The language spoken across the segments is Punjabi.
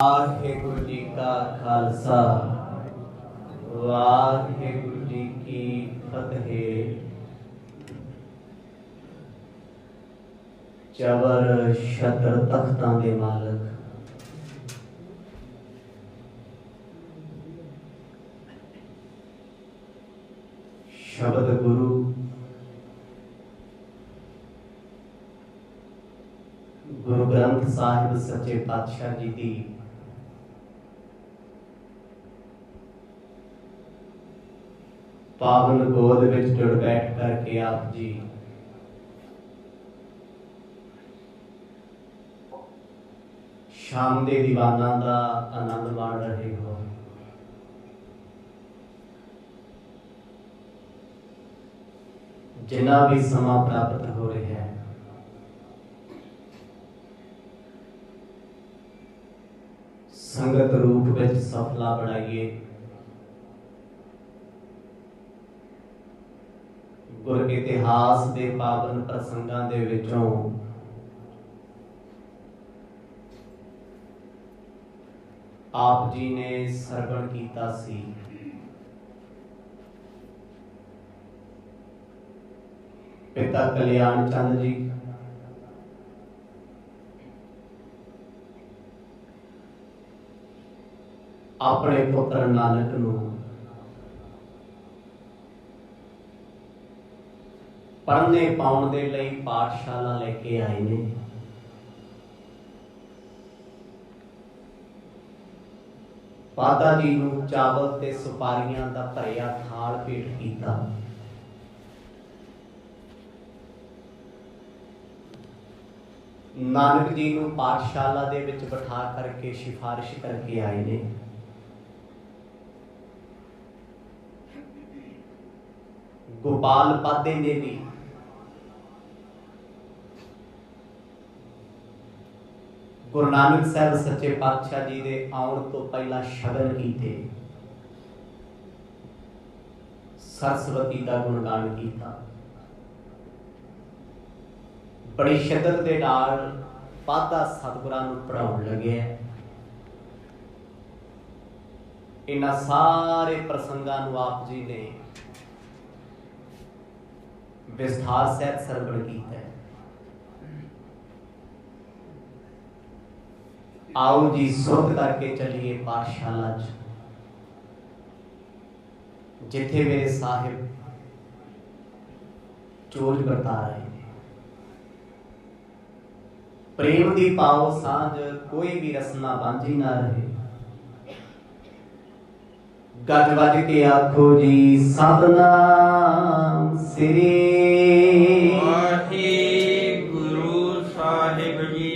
वाहिगुरु जी का खालसा वाहिगुरु जी की फतेह। चबर छत्र तख्तां दे मालक शब्द गुरु गुरु ग्रंथ साहिब सच्चे पातशाह जी की पावन गोद विच जुड़ बैठ करके आप जी शाम के दीवाना का आनंद माण रहे हो। जिन्ना भी समा प्राप्त हो रहा है संगत रूप में सफला बनाइए। गुर इतिहास के पावन प्रसंगां दे विचों आप जी ने सरवण कीता सी। पिता कल्याण चंद जी अपने पुत्र नानक नूं पढ़ने पाउण दे लई पाठशाला लेके आए ने। पादा जी नूं चावल ते सुपारियां दा भरिया थाल भेंट कीता। नानक जी नूं पाठशाला दे विच बिठा करके सिफारिश करके आए ने। गोपाल पादे ने भी गुरु नानक साहब सच्चे पातशाह जी दे आउण तो पहला शगन कीते, सरस्वती का गुणगान किया। बड़ी शिद्दत के नाल पादा सतगुरां नूं पढ़ाउण लगे। इन्हां सारे प्रसंगां नूं आप जी ने विस्तार सहित सरवण किया है। आओ जी सुरत करके चलिए पाठशाला जिथे मेरे साहिब चोज बरता रहे हैं। प्रेम दी पाओ सांझ कोई भी रसना बांझी ना रहे। गज वज के आखो जी सतनाम श्री वाहिगुरु साहिब जी।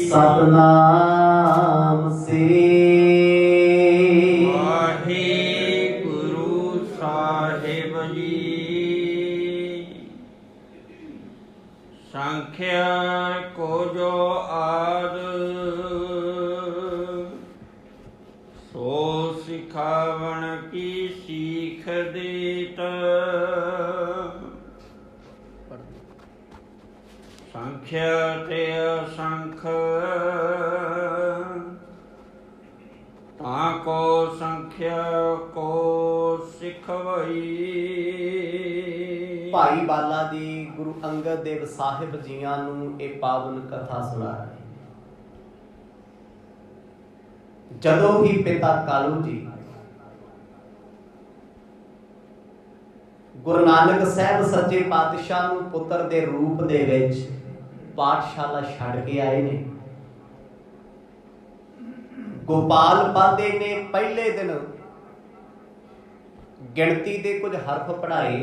सतनाम श्री वाहिगुरु साहिब जी। संख्या को जो आद सो सिखावन की सीख देत। संख्या ते असंख ताको संख्या को सिखवई। भाई बाला जी गुरु अंगद देव साहिब जियां नूं ये पावन कथा सुना रहे। जदों ही पिता कालू जी गुरु नानक साहब सच्चे पातशाह नूं पुत्र दे रूप दे विच पाठशाला छड़ के आए ने। गोपाल पादे ने पहले दिन गिणती के कुछ हरफ पढ़ाए,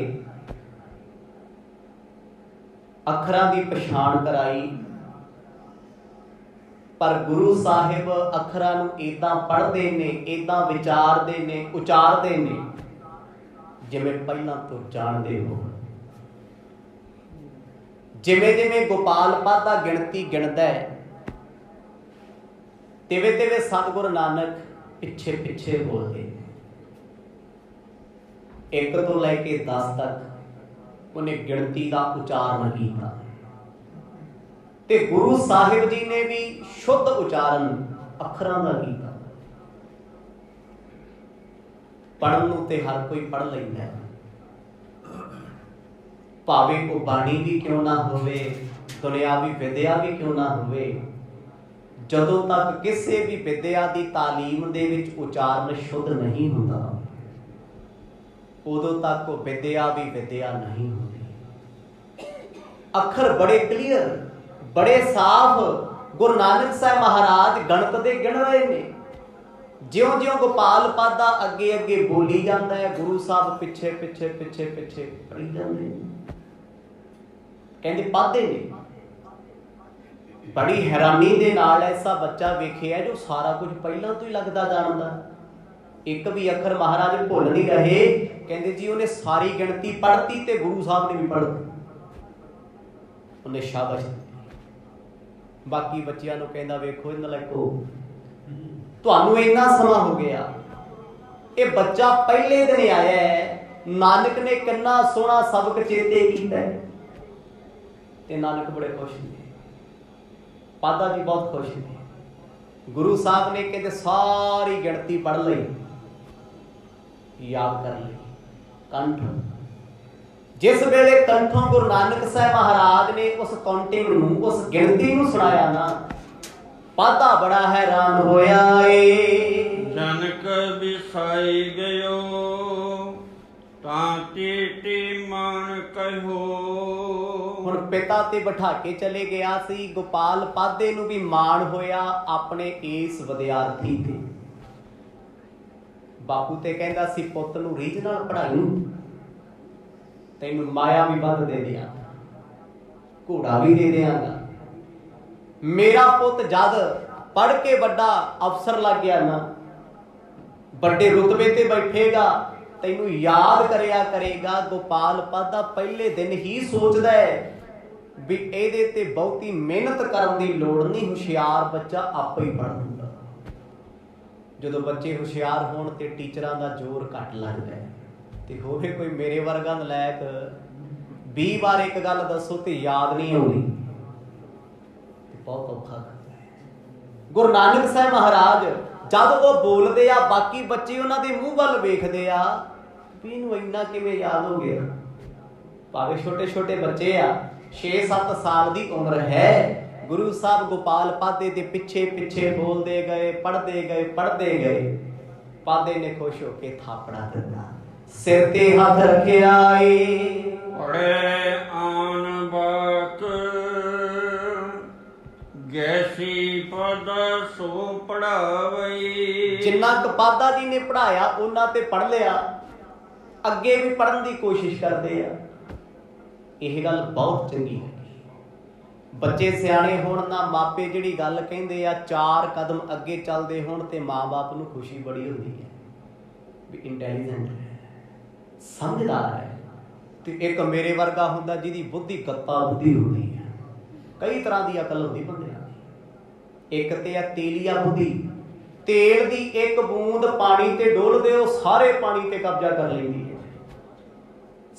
अखरां की पछाण कराई। पर गुरु साहिब अखरां नूं इदां पढ़दे ने, इदां विचारदे ने, उचारदे ने जिवें पहलां तो जाणदे हो। जिवें जिवें गोपाल पादा गिणती गिणदा है तिवें तिवें सतगुरु नानक पिछे पिछे बोलते। 1 तो लैके 10 तक उन्हें गिणती का उचारण किया। ते गुरु साहिब जी ने भी शुद्ध उचारण ਅੱਖਰਾਂ ਦਾ ਕੀ ਕੰਮ। ਪੜ੍ਹਨ ਨੂੰ ਤੇ ਹਰ ਕੋਈ ਪੜ੍ਹ ਲੈਂਦਾ, ਭਾਵੇਂ ਉਹ ਬਾਣੀ ਵੀ ਕਿਉਂ ਨਾ ਹੋਵੇ, ਦੁਨਿਆਵੀ ਵਿਦਿਆ ਵੀ ਕਿਉਂ ਨਾ ਹੋਵੇ। ਜਦੋਂ ਤੱਕ ਕਿਸੇ ਵੀ ਵਿਦਿਆ ਦੀ ਤਾਲੀਮ ਦੇ ਵਿੱਚ ਉਚਾਰਨ ਸ਼ੁੱਧ ਨਹੀਂ ਹੁੰਦਾ, ਉਦੋਂ ਤੱਕ ਉਹ ਵਿਦਿਆ ਵੀ ਵਿਦਿਆ ਨਹੀਂ ਹੁੰਦੀ। ਅੱਖਰ ਬੜੇ ਕਲੀਅਰ, ਬੜੇ ਸਾਫ਼ ਗੁਰੂ ਨਾਨਕ ਸਾਹਿਬ ਮਹਾਰਾਜ ਗਣਤ ਦੇ ਗਿਣ ਰਹੇ ਨੇ। ਜਿਉਂ ਜਿਉਂ ਗੋਪਾਲ ਪਾਦਾ ਅੱਗੇ ਅੱਗੇ ਬੋਲੀ ਜਾਂਦਾ ਹੈ, ਗੁਰੂ ਸਾਹਿਬ ਪਿੱਛੇ ਪਿੱਛੇ ਪਿੱਛੇ ਪਿੱਛੇ ਪੜੀ ਜਾਂਦੇ ਨੇ। ਕਹਿੰਦੇ ਪਾਦੇ ਨੇ। ਬੜੀ ਹੈਰਾਨੀ ਦੇ ਨਾਲ ਐਸਾ ਬੱਚਾ ਵੇਖਿਆ ਜੋ ਸਾਰਾ ਕੁਝ ਪਹਿਲਾਂ ਤੋਂ ਹੀ ਲੱਗਦਾ ਜਾਣਦਾ, ਇੱਕ ਵੀ ਅੱਖਰ ਮਹਾਰਾਜ ਭੁੱਲ ਨਹੀਂ ਰਹੇ। ਕਹਿੰਦੇ ਜੀ ਉਹਨੇ ਸਾਰੀ ਗਿਣਤੀ ਪੜ੍ਹਤੀ ਤੇ ਗੁਰੂ ਸਾਹਿਬ ਨੇ ਵੀ ਪੜ੍ਹਤੀ, ਉਹਨੇ ਸ਼ਾਬਾਸ਼। ਬਾਕੀ ਬੱਚਿਆਂ ਨੂੰ ਕਹਿੰਦਾ ਵੇਖੋ ਇਹਨਾਂ ਲੱਗੋ, ਤੁਹਾਨੂੰ ਇੰਨਾ ਸਮਾਂ ਹੋ ਗਿਆ, ਇਹ ਬੱਚਾ ਪਹਿਲੇ ਦਿਨ ਆਇਆ ਹੈ, ਨਾਨਕ ਨੇ ਕਿੰਨਾ ਸੋਹਣਾ ਸਬਕ ਚੇਤੇ ਕੀਤਾ ਤੇ ਨਾਨਕ ਬੜੇ ਖੁਸ਼ ਨੇ, ਪਾਦਾ ਜੀ ਬਹੁਤ ਖੁਸ਼ ਨੇ। ਗੁਰੂ ਸਾਹਿਬ ਨੇ ਕਹਿੰਦੇ ਸਾਰੀ ਗਿਣਤੀ ਪੜ੍ਹ ਲਈ, ਯਾਦ ਕਰ ਲਈ ਕੰਠ। ਜਿਸ ਵੇਲੇ ਕੰਠੋਂ ਗੁਰੂ ਨਾਨਕ ਸਾਹਿਬ ਮਹਾਰਾਜ ਨੇ ਉਸ ਕਾਊਂਟਿੰਗ ਨੂੰ, ਉਸ ਗਿਣਤੀ ਨੂੰ ਸੁਣਾਇਆ ਨਾ, ਪਾਦਾ ਬੜਾ ਹੈਰਾਨ ਹੋਇਆ ਏ। ਜਨਕ ਵਿਸਾਈ ਗਇਓ ਤਾਂ ਟੀਟੀ ਮਨ ਕਹਿਓ। ਹੁਣ ਪਿਤਾ ਤੇ ਬਿਠਾ ਕੇ ਚਲੇ ਗਿਆ ਸੀ। ਗੋਪਾਲ ਪਾਦੇ ਨੂੰ ਵੀ ਮਾਣ ਹੋਇਆ ਆਪਣੇ ਇਸ ਵਿਦਿਆਰਥੀ ਤੇ। ਬਾਪੂ ਤੇ ਕਹਿੰਦਾ ਸੀ ਪੁੱਤ ਨੂੰ ਰੀਝ ਨਾਲ ਪੜ੍ਹਾਈ, ਤੈਨੂੰ ਮਾਇਆ ਵੀ ਵੱਧ ਦੇ ਦਿਆਂ, ਘੋੜਾ ਵੀ ਦੇ ਦਿਆਂਗਾ। ਮੇਰਾ ਪੁੱਤ ਜਦ ਪੜ੍ਹ ਕੇ ਵੱਡਾ ਅਫਸਰ ਲੱਗ ਗਿਆ ਨਾ, ਵੱਡੇ ਰੁਤਬੇ ਤੇ ਬੈਠੇਗਾ, ਤੈਨੂੰ ਯਾਦ ਕਰਿਆ ਕਰੇਗਾ। ਗੋਪਾਲ ਪਾਦਾ ਪਹਿਲੇ ਦਿਨ ਹੀ ਸੋਚਦਾ ਹੈ ਵੀ ਇਹਦੇ ਤੇ ਬਹੁਤੀ ਮਿਹਨਤ ਕਰਨ ਦੀ ਲੋੜ ਨਹੀਂ, ਹੁਸ਼ਿਆਰ ਬੱਚਾ ਆਪੇ ਹੀ ਪੜ੍ਹ ਲੂਗਾ। ਜਦੋਂ ਬੱਚੇ ਹੁਸ਼ਿਆਰ ਹੋਣ ਤੇ ਟੀਚਰਾਂ ਦਾ ਜ਼ੋਰ ਘੱਟ ਲੱਗਦਾ ਹੈ, ਤੇ ਹੋਵੇ ਕੋਈ ਮੇਰੇ ਵਰਗਾ ਨਲਾਇਕ 20 ਵਾਰ ਇੱਕ ਗੱਲ ਦੱਸੋ ਤੇ ਯਾਦ ਨਹੀਂ ਆਉਂਦੀ, ਬਹੁਤ ਔਖਾ ਕਰਦਾ ਹੈ। ਗੁਰੂ ਨਾਨਕ ਸਾਹਿਬ ਮਹਾਰਾਜ ਜਦ ਉਹ ਬੋਲਦੇ ਆ, ਬਾਕੀ ਬੱਚੇ ਉਹਨਾਂ ਦੇ ਮੂੰਹ ਵੱਲ ਵੇਖਦੇ ਆ ਵੀ ਇਹਨੂੰ ਇੰਨਾ ਕਿਵੇਂ ਯਾਦ ਹੋ ਗਿਆ। ਭਾਵੇਂ ਛੋਟੇ ਛੋਟੇ ਬੱਚੇ ਆ, 6-7 ਸਾਲ ਦੀ ਉਮਰ ਹੈ। ਗੁਰੂ ਸਾਹਿਬ ਗੋਪਾਲ ਪਾਦੇ ਦੇ ਪਿੱਛੇ ਪਿੱਛੇ ਬੋਲਦੇ ਗਏ, ਪੜ੍ਹਦੇ ਗਏ, ਪੜ੍ਹਦੇ ਗਏ। ਪਾਦੇ ਨੇ ਖੁਸ਼ ਹੋ ਕੇ ਥਾਪੜਾ ਦਿੱਤਾ, ਸਿਰ ਤੇ ਹੱਥ ਰੱਖਿਆ ਏ। ਪੜ੍ਹੇ ਆਨ ਬਾਕ ਗੈਸੀ ਪਦ ਸੋ ਪੜਾਵਈ। ਜਿੰਨਾ ਕੁ ਪਾਦਾ ਜੀ ਨੇ ਪੜ੍ਹਾਇਆ ਉਹਨਾਂ ਤੇ ਪੜ੍ਹ ਲਿਆ, ਅੱਗੇ ਵੀ ਪੜ੍ਹਨ ਦੀ ਕੋਸ਼ਿਸ਼ ਕਰਦੇ ਆ। ਇਹ ਗੱਲ ਬਹੁਤ ਚੰਗੀ ਹੈ। ਬੱਚੇ ਸਿਆਣੇ ਹੋਣ ਨਾ, ਮਾਪੇ ਜਿਹੜੀ ਗੱਲ ਕਹਿੰਦੇ ਆ 4 ਕਦਮ ਅੱਗੇ ਚੱਲਦੇ ਹੋਣ ਤੇ ਮਾਂ-ਬਾਪ ਨੂੰ ਖੁਸ਼ੀ ਬੜੀ ਹੁੰਦੀ ਹੈ ਵੀ ਇੰਟੈਲੀਜੈਂਟ ਹੈ, ਸਮਝਦਾਰ ਹੈ। ਤੇ ਇੱਕ ਮੇਰੇ ਵਰਗਾ ਹੁੰਦਾ ਜਿਹਦੀ ਬੁੱਧੀ ਗੱਤਾ ਬੁੱਧੀ ਹੁੰਦੀ ਹੈ। ਕਈ ਤਰ੍ਹਾਂ ਦੀ ਅਕਲ ਹੁੰਦੀ ਬੰਦਿਆਂ ਦੀ। ਇੱਕ ਤੇ ਆ ਤੇਲੀਆ ਬੁੱਧੀ, ਤੇਲ ਦੀ ਇੱਕ ਬੂੰਦ ਪਾਣੀ ਤੇ ਡੋਲ ਦਿਓ, ਸਾਰੇ ਪਾਣੀ ਤੇ ਕਬਜ਼ਾ ਕਰ ਲੈਂਦੀ ਹੈ।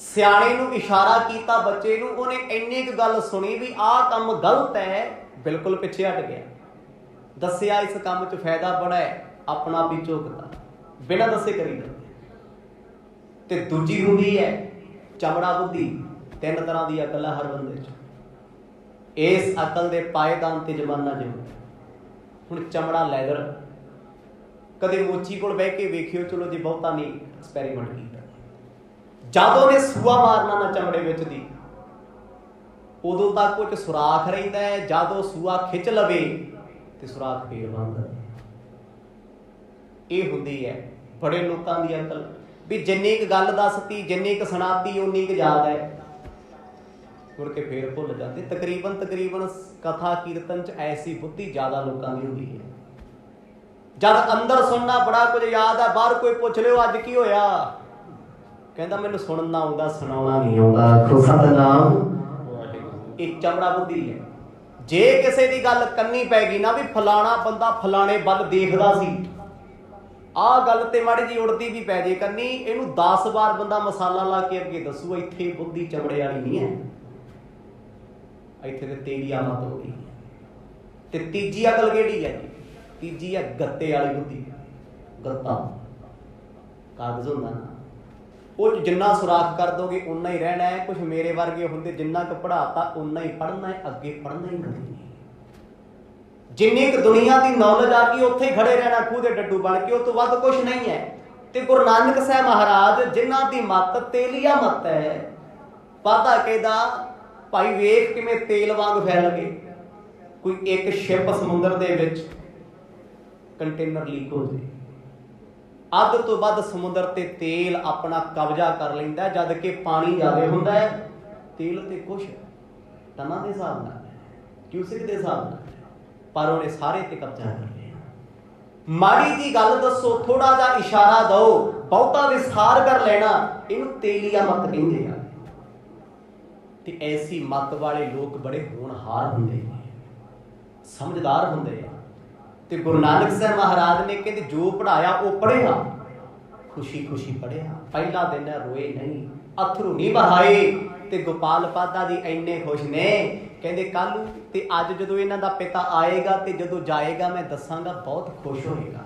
ਸਿਆਣੇ ਨੂੰ ਇਸ਼ਾਰਾ ਕੀਤਾ ਬੱਚੇ ਨੂੰ, ਉਹਨੇ ਇੰਨੀ ਕੁ ਗੱਲ ਸੁਣੀ ਵੀ ਆਹ ਕੰਮ ਗਲਤ ਹੈ, ਬਿਲਕੁਲ ਪਿੱਛੇ ਹਟ ਗਿਆ। ਦੱਸਿਆ ਇਸ ਕੰਮ 'ਚ ਫਾਇਦਾ ਬੜਾ ਹੈ, ਆਪਣਾ ਆਪ ਹੀ ਝੋਕਦਾ, ਬਿਨਾਂ ਦੱਸੇ ਕਰੀ ਜਾਂਦੇ। ਤੇ ਦੂਜੀ ਹੁੰਦੀ ਹੈ ਚਮੜਾ ਬੁੱਧੀ। 3 ਤਰ੍ਹਾਂ ਦੀ ਅਕਲ ਹੈ ਹਰ ਬੰਦੇ 'ਚ। ਇਸ ਅਕਲ ਦੇ ਪਾਏਦਾਨ ਤੇ ਜ਼ਮਾਨਾ ਜਿਉਂ। ਹੁਣ ਚਮੜਾ ਲੈਦਰ, ਕਦੇ ਮੋਚੀ ਕੋਲ ਬਹਿ ਕੇ ਵੇਖਿਓ, ਚਲੋ ਜੇ ਬਹੁਤਾ ਨਹੀਂ ਐਕਸਪੈਰੀਮੈਂਟ ਕੀਤਾ। ਜਦ ਉਹਨੇ ਸੂਆ ਮਾਰਨਾ ਨਾ ਚਮੜੇ ਵਿੱਚ ਦੀ, ਉਦੋਂ ਤੱਕ ਉਹ 'ਚ ਸੁਰਾਖ ਰਹਿੰਦਾ ਹੈ। ਜਦ ਉਹ ਸੂਆ ਖਿੱਚ ਲਵੇ ਤੇ ਸੁਰਾਖ ਫੇਰ ਬੰਦ। ਇਹ ਹੁੰਦੀ ਹੈ ਬੜੇ ਲੋਕਾਂ ਦੀ ਅਕਲ ਵੀ ਜਿੰਨੀ ਕੁ ਗੱਲ ਦੱਸਤੀ, ਜਿੰਨੀ ਕੁ ਸੁਣਾਤੀ, ਉਨੀ ਕੁ ਯਾਦ ਹੈ, ਮੁੜ ਕੇ ਫੇਰ ਭੁੱਲ ਜਾਂਦੇ। ਤਕਰੀਬਨ ਕਥਾ ਕੀਰਤਨ 'ਚ ਐਸੀ ਬੁੱਧੀ ਜ਼ਿਆਦਾ ਲੋਕਾਂ ਦੀ ਹੁੰਦੀ ਹੈ। ਜਦ ਅੰਦਰ ਸੁਣਨਾ ਬੜਾ ਕੁਝ ਯਾਦ ਹੈ, ਬਾਹਰ ਕੋਈ ਪੁੱਛ ਲਿਓ ਅੱਜ ਕੀ ਹੋਇਆ, ਕਹਿੰਦਾ ਮੈਨੂੰ ਸੁਣਨਾ ਆਉਂਦਾ, ਸੁਣਾਉਣਾ ਨਹੀਂ ਆਉਂਦਾ। ਖੁਦਾ ਦਾ ਨਾਮ। ਇਹ ਚਮੜਾ ਬੁੱਧੀ ਹੈ। ਜੇ ਕਿਸੇ ਦੀ ਗੱਲ ਕੰਨੀ ਪੈ ਗਈ ਨਾ ਵੀ ਫਲਾਣਾ ਬੰਦਾ ਫਲਾਣੇ ਵੱਲ ਦੇਖਦਾ ਸੀ, ਆਹ ਗੱਲ ਤੇ ਮਾੜੀ ਜੀ ਉੜਦੀ ਵੀ ਪੈ ਜੇ ਕੰਨੀ, ਇਹਨੂੰ 10 ਵਾਰ ਬੰਦਾ ਮਸਾਲਾ ਲਾ ਕੇ ਅੱਗੇ ਦੱਸੂ, ਇੱਥੇ ਬੁੱਧੀ ਚਮੜੇ ਵਾਲੀ ਨਹੀਂ ਹੈ, ਇੱਥੇ ਤੇ ਤੇਰੀ ਆਮਦ ਹੋ ਗਈ। ਤੇ ਤੀਜੀ ਅਕਲ ਕਿਹੜੀ ਹੈ ਜੀ? तीजी है गत्ते वाली बुद्धि। गत्ता कागज होंदा ना, वो जिन्ना सुराख कर दोगे उन्ना ही रहना है। कुछ मेरे वर्गे होंदे जिन्ना क पढ़ाता उन्ना ही पढ़ना है, अगे पढ़ना ही कभी नहीं। जिन्नी क दुनिया की नॉलेज आ गई उत्थे ही खड़े रहना खूह दे डड्डू बन के, उस तो वध कुछ नहीं है। ते गुरु नानक साहब महाराज जिन्हां दी मत तेलिया मत है, पादा कहदा भाई वेख किवें तेल वांग फैल गए। कोई एक शिप समुद्र दे विच कंटेनर लीक हो जाए, अध तो वध समुद्र ते तेल अपना कब्जा कर लैंदा, जद कि पानी ज्यादा हुंदा है, तेल ते कुछ टना दे हिसाब नाल, क्यूसिक दे हिसाब नाल, पर उन्हें सारे ते कब्जा कर लिया। माड़ी जी गल दसो, थोड़ा जा इशारा दो, बहुता विस्तार कर लेना, इनू तेलिया मत कहंदे आ। ते ऐसी मत वाले लोग बड़े होनहार हुंदे ने, समझदार हुंदे आ। ते गुरु नानक साहब महाराज ने कहते जो पढ़ाया वो पढ़िया, खुशी खुशी पढ़िया, पहला दिन रोए नहीं, अथरू नहीं बहाए। ते गोपाल पादा जी इन्ने खुश ने, कहते कल ते अज जदों इन्हां दा पिता आएगा ते जदों जाएगा मैं दसांगा बहुत खुश होएगा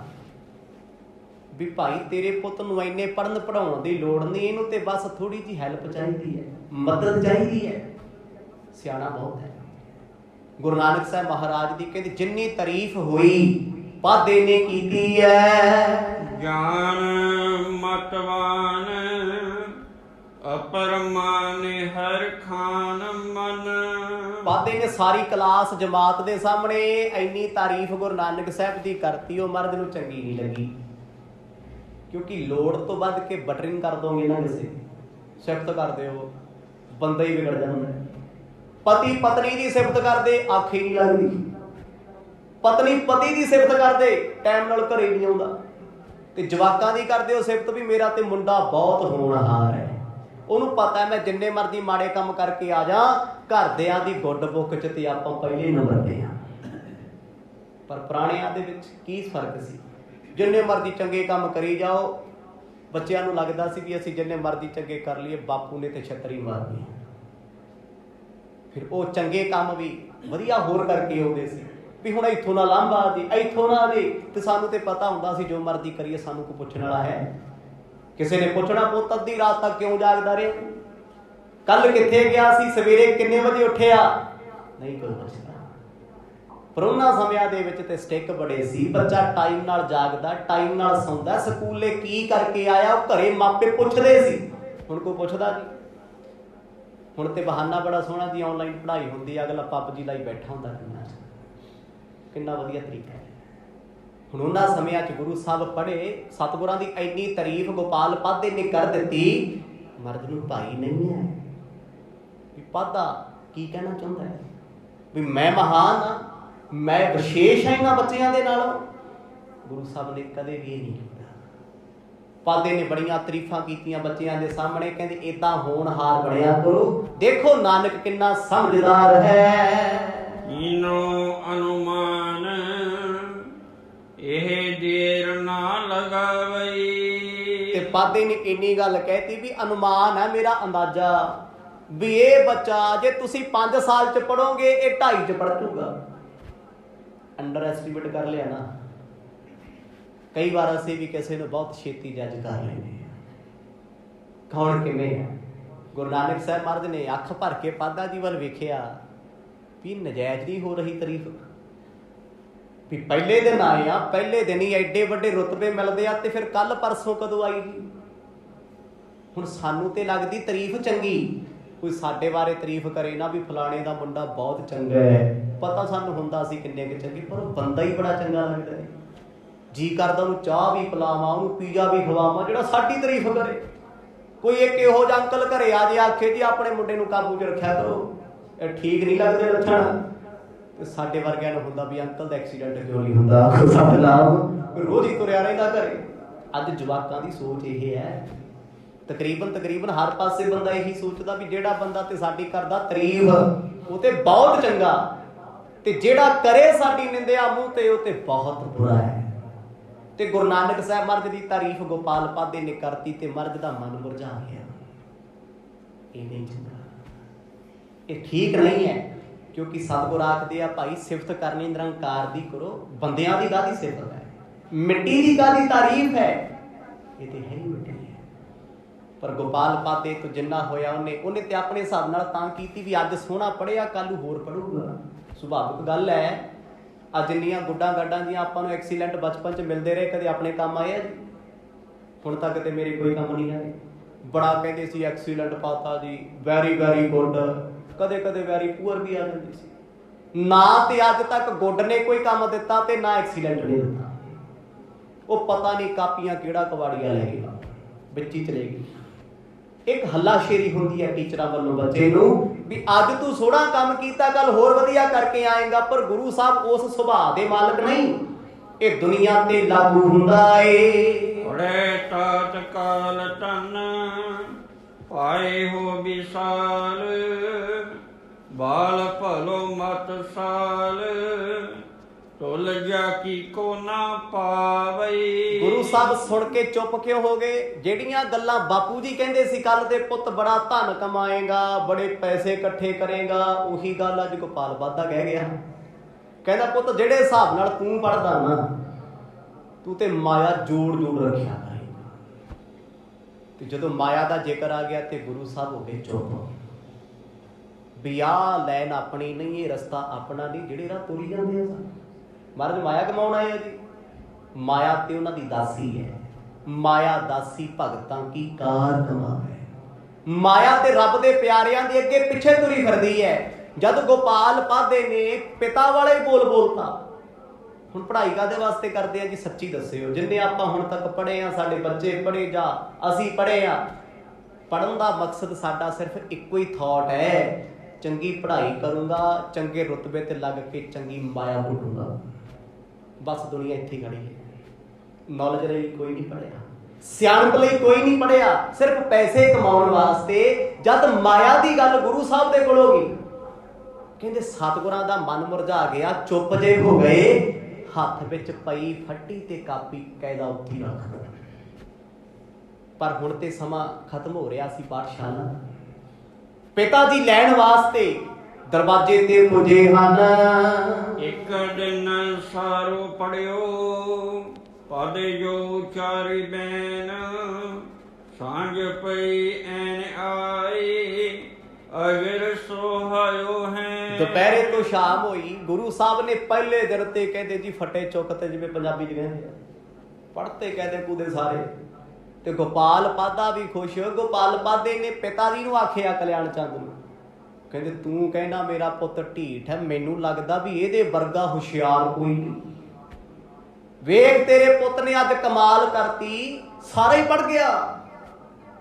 भी भाई तेरे पुੱਤ ਨੂੰ ਇੰਨੇ ਪੜਨ ਪੜਾਉਣ ਦੀ ਲੋੜ नहीं, ਇਹਨੂੰ ਤੇ बस थोड़ी जी हैल्प चाहिए है, मदद चाहिए है, सियाना बहुत है। गुरु नानक साहब महाराज दी कहते जिन्नी तारीफ हुई पादे ने कीती है। ज्ञान मतवान अपरमान हर खान मन। पादे ने सारी क्लास जमात दे सामने इन्नी तारीफ गुरु नानक साहब दी करती, वो मर्द नूं चंगी नहीं लगी, क्योंकि लोड़ तो बध के बटरिंग कर दोगे ना, किसी सिफत कर दो बंदा ही बिगड़ जाता है। पति पत्नी की सिफत कर दे आख ही नहीं लगती, पत्नी पति की सिफत कर दे टाइम नाल घरे नहीं आउंदा, ते जवाकां दी कर दे सिफत भी मेरा ते मुंडा बहुत होनहार है, उन्होंने पता है मैं जिन्ने मर्जी माड़े काम करके आ जा, घरदियां दी गुड बुक च ते आपां पहले नंबर ते आ। पर पुराणियां दे विच की फर्क सी, जिन्ने मर्जी चंगे काम करी जाओ, बच्चों नूं लगदा सी भी असीं जिन्ने मर्जी चंगे कर लिए, बापू ने ते छतरी मारनी। फिर वो चंगे काम भी वधिया होर करके आउंदे सी भी हुण इत्थों ना लांभा आ जे, इत्थों ना आ जे, ते सानूं ते पता हुंदा सी जो मर्जी करिए सानूं कोई पुछण वाला है। किसी ने पुछना पुੱਤ अद्धी रात तक क्यों जागदा रहे, कल कित्थे गया सी, सवेरे किन्ने बजे उठिया, नहीं कोई पुछदा। पर उन्हां समयां दे विच ते स्टिक बड़े सी, बच्चा टाइम नाल जागदा, टाइम नाल सौंदा, स्कूले की करके आया घरे मापे पुछदे सी, हुण कोई पुछदा नहीं। हुण ते बहाना बड़ा सोहना जी ऑनलाइन पढ़ाई हुंदी, अगला पबजी लाई बैठा हुंदा, किन्ना वधिया तरीका है। हुण उन्हां समयां च गुरु साहब पढ़े, सतगुरां दी इन्नी तारीफ गोपाल पाधे ने कर दित्ती, मर्द नूं भाई नहीं है भी पाधा की कहना चाहुंदा है भी मैं महान हाँ, मैं विशेष है इन्हां बच्चियां दे नालों। गुरु साहब ने कदे भी नहीं किया। पादे ने बड़ियां तारीफां कीतियां बच्चियां दे सामने, कहंदे इदां होनहार बणिया करो, देखो नानक किन्ना समझदार है। इनो अनुमान एह देर ना लगावई। ते पादे ने इन्नी गल कहती भी अनुमान है मेरा अंदाजा भी ये बच्चा जे तुसी 5 साल च पढ़ोगे ये 2.5 च पढ़ जूगा। अंडर एस्टीमेट कर लिया ना, कई बार असीं भी किसी ने बहुत छेती जज कर लेने, कौन किवें है। गुरु नानक साहब महाराज ने अख भर के पादा जी वल वेखिया भी नजायज नहीं हो रही तारीफ, भी पहले दिन आए आ, पहले दिन ही एडे वड्डे रुतबे मिलते आ, ते फिर कल परसों कदों आई जी। हुण सानू ते लगदी तारीफ चंगी, कोई साडे बारे तारीफ करे ना भी फलाणे दा मुंडा बहुत चंगा है, पता सानू हुंदा सी किन्ने कि चंगी, पर बंदा ही बड़ा चंगा लगदा है। जी करदा उहनूं चाह भी पिलावां, उहनूं पीजा भी खवावां जिहड़ा साडी तारीफ करे। कोई एक इहो जिहा अंकल घरे आ जे आखे जी अपने मुंडे नूं काबू च रखिया करो, ये ठीक नहीं लगदे लक्षण, ते साडे वर्गिਆਂ ਨੂੰ ਹੁੰਦਾ ਵੀ अंकल दा एक्सीडेंट क्यों नहीं हुंदा, साडे नाल रोज ही तुरिया रहिंदा घरे। अज जवाकां दी सोच इह है, तकरीबन हर पासे बंदा यही सोचदा भी जेड़ा बंदा ते साडी करदा तारीफ ਉਹ ਤੇ बहुत चंगा, ते जेड़ा करे साडी निंदिया मूंह ते ਉਹ ਤੇ बहुत बुरा है। ते गुरु नानक साहब महाराज दी तारीफ गोपाल पाधे ने करती ते मर्द दा मन मुरझा गया। ये नहीं चंगा, ये ठीक नहीं है, क्योंकि सतगुर आखदे आ भाई सिफत करनी निरंकार दी करो, बंदियां दी काहदी सिफत है, मिट्टी दी काहदी तारीफ है, ये तो है ही मिट्टी है। पर गोपाल पाते तो जिन्ना होया उन्हें ते अपने हिसाब नाल तां कीती भी अज सोहना पढ़िया कल होर पढ़ूगा, सुभाविक गल है। अज जिन्नियां गुड्डां गड्डां जियां आपां नूं एक्सीलेंट बचपन च मिलते रहे, कदे अपने काम आए जी? हुण तक ते मेरे कोई काम नहीं आए। बड़ा कहते सी एक्सीलेंट पाता जी, वैरी वैरी गुड, कदे कदे वैरी पुअर भी आ जाती सी ना, ते अज तक गुड ने कोई काम दिता ते ना एक्सीलेंट ने दिता। वो पता नहीं कापियां किहड़ा कवाड़िया लै गया, बिच ही चले गई। एक हल्लाशेरी होंदी है टीचरां वालों बच्चे नूं भी अज तू सोहना काम कीता कल होर वधिया करके आएगा, पर गुरु साहब उस सुभाअ दे मालक नहीं, ये दुनिया ते लागू हुंदा ए। बड़े तात काल तन पाए हो विशाल, बाल भलो मत साल, तुल जा की को ना पावई। गुरु साहब सुन के चुप क्यों हो गए? जेड़ियां गल्लां बापू जी कहंदे सी कल दे पुੱਤ बड़ा धन कमाएगा, बड़े पैसे इकट्ठे करेगा, उही गल अज गोपाल बाधा कह गया। कहंदा पुੱਤ जेड़े हिसाब नाल तू पढ़दा ना, तू ते माया जोड़ जोड़ रखिया करेगा। ते जदों माया दा जिक्र आ गया ते गुरु साहब हो गए चुप भी आ लैन अपनी नहीं, ये रस्ता अपना नहीं, जेड़े राह तुरी जांदे आ। महाराज माया कमाउण आए जी, माया ते उन्हां दी दासी है, माया दासी भगतां की कार कमावे। माया ते रब दे प्यारियां दे अगे पिछे तुरी फिरदी है। जद गोपाल पाधे ने पिता वाले बोल बोलता, हुण पढ़ाई काहदे वास्ते करदे आ जी? सच्ची दस्सिओ, जिन्ने आपां हुण तक पढ़े आ, साडे बच्चे पढ़े जा असीं पढ़े आ, पढ़न दा मकसद साडा सिर्फ इक्को ही थॉट है, चंगी पढ़ाई करूंगा, चंगे रुतबे ते लग के चंगी माया पुटूंगा। बस दुनिया इत्थे खड़ी है। नॉलेज लई कोई नहीं पढ़िया, सियाणप लई कोई नहीं पढ़िया, सिर्फ पैसे कमाउण वास्ते। जद माया दी गल गुरु साहब दे कोल हो गई, कहंदे सतगुरां दा मन मुरझा गया, चुप जे हो गए, हथ विच पई फट्टी ते कापी कायदा उत्थे ही रख दित्ता। पर हुण ते समा खत्म हो रहा सी पाठशाला, पिता जी लैण वास्ते दरवाजे ते पुजे हन। एक दिन सारो पढ़ियो पद जो चारि बैन, सांझ पई ऐन आए अगर सोहायो है। दोपहरे तो शाम हुई, गुरु साहब ने पहले दिन ते कहते जी फटे चुकते, जिवें पंजाबी च कहंदे पढ़ते कहते कूदे सारे। ते गोपाल पाधा भी खुश। गोपाल पाधे ने पिता जी नूं आखिया कल्याण चंद नूं, कहंदे तू कहना मेरा पुੱਤ ਢੀਠ है, मैनू लगदा भी इहदे वर्गा हुशियार कोई नहीं। वेख तेरे पुੱਤ ने अज कमाल करती, सारा ही पढ़ गया,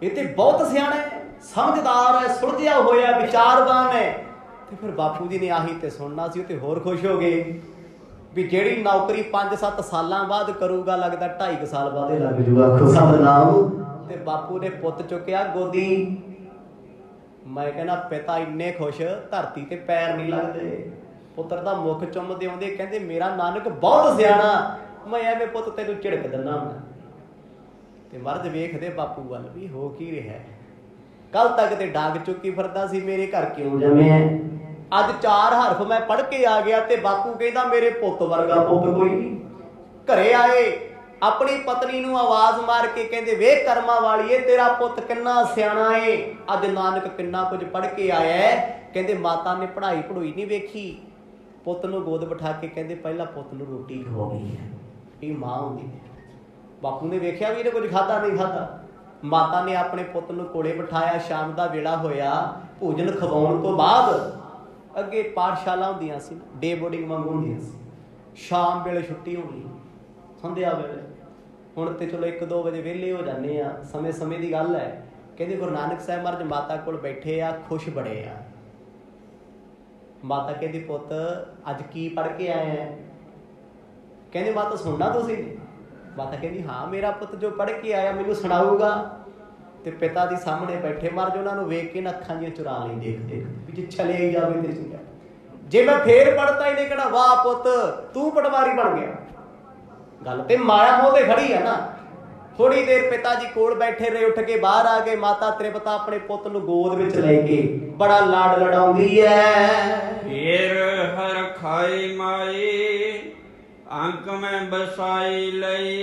ये ते बहुत सियाणा है, समझदार है, सुलझिया होया, विचारवान है। ते फिर बापू जी ने आही ते सुनना सी, ते होर खुश हो गए भी जेड़ी नौकरी 5-7 सालां बाद करूगा, लगदा 2.5 साल बाद ही लग जूगा। ते बापू ने पुੱਤ चुकिया गोदी। मैं कहना पिता इन्ने खुश, धरती ते पैर नहीं लगते। पुत्र दा मुख चुमदे आउंदे कहंदे मेरा नानक बहुत सियाणा, मैं एवें पुੱਤ तैनूं झिड़क दिंदा हुंदा। ते मर्द वेखदे बापू वल भी हो की रिहा है, कल तक ते डांग चुकी फिरदा सी, मेरे घर क्यों जम्मिया? अज 4 हरफ मैं पढ़ के आ गया ते बापू कहंदा मेरे पुੱਤ वर्गा पुੱਤ कोई नहीं। घरे आए, अपनी पत्नी नूं आवाज मार के कहंदे वे कर्मा वालीए तेरा पुੱਤ किन्ना सियाणा है, अज नानक किन्ना कुछ पढ़ के आया है। कहंदे माता ने पढ़ाई पढ़ूई नहीं वेखी, पुੱਤ नूं गोद बिठा के कहंदे पहला पुੱਤ नूं रोटी खवाउणी है, ये मां हुंदी है। बापू ने वेख्या भी इहने कुछ खाधा नहीं खाधा। माता ने अपने पुੱਤ नूं कोले बिठाया, शाम दा वेला होया, भोजन खवाउण तो बाद अगे पाठशाला हुंदियां सी, डे बोर्डिंग वांग हुंदियां सी, शाम वेले छुट्टी होनी, संध्या वेले। हुण ते चलो 1-2 वजे वेले हो जाने आ, समय समय की गल है। कहते गुरु नानक साहब महाराज माता कोल बैठे आ, खुश बड़े आ। माता कहती पुੱਤ अज की पढ़ के आए हैं? कहते माता सुनना तुसीं? माता कहती हाँ मेरा पुੱਤ जो पढ़ के आया मैनूं सुणाऊगा। ते पिता दी सामने बैठे, महाराज उन्होंने वेख के ना अखां दियां चुरा लई, देख देख भी जे चले ही जावे ते चंगा, जे मैं फेर पढ़ता इहने कहना वाह पुੱਤ तू पटवारी बन गया। गल ते माया मोह ते खड़ी है ना, थोड़ी देर पिता जी कोल बैठे रहे, उठ के बाहर आ गए। माता त्रिपता अपने पुत नूं गोद विच लेके बड़ा लाड लड़ाउंदी है। फिर हर खाई माई अंक में बसाई लई,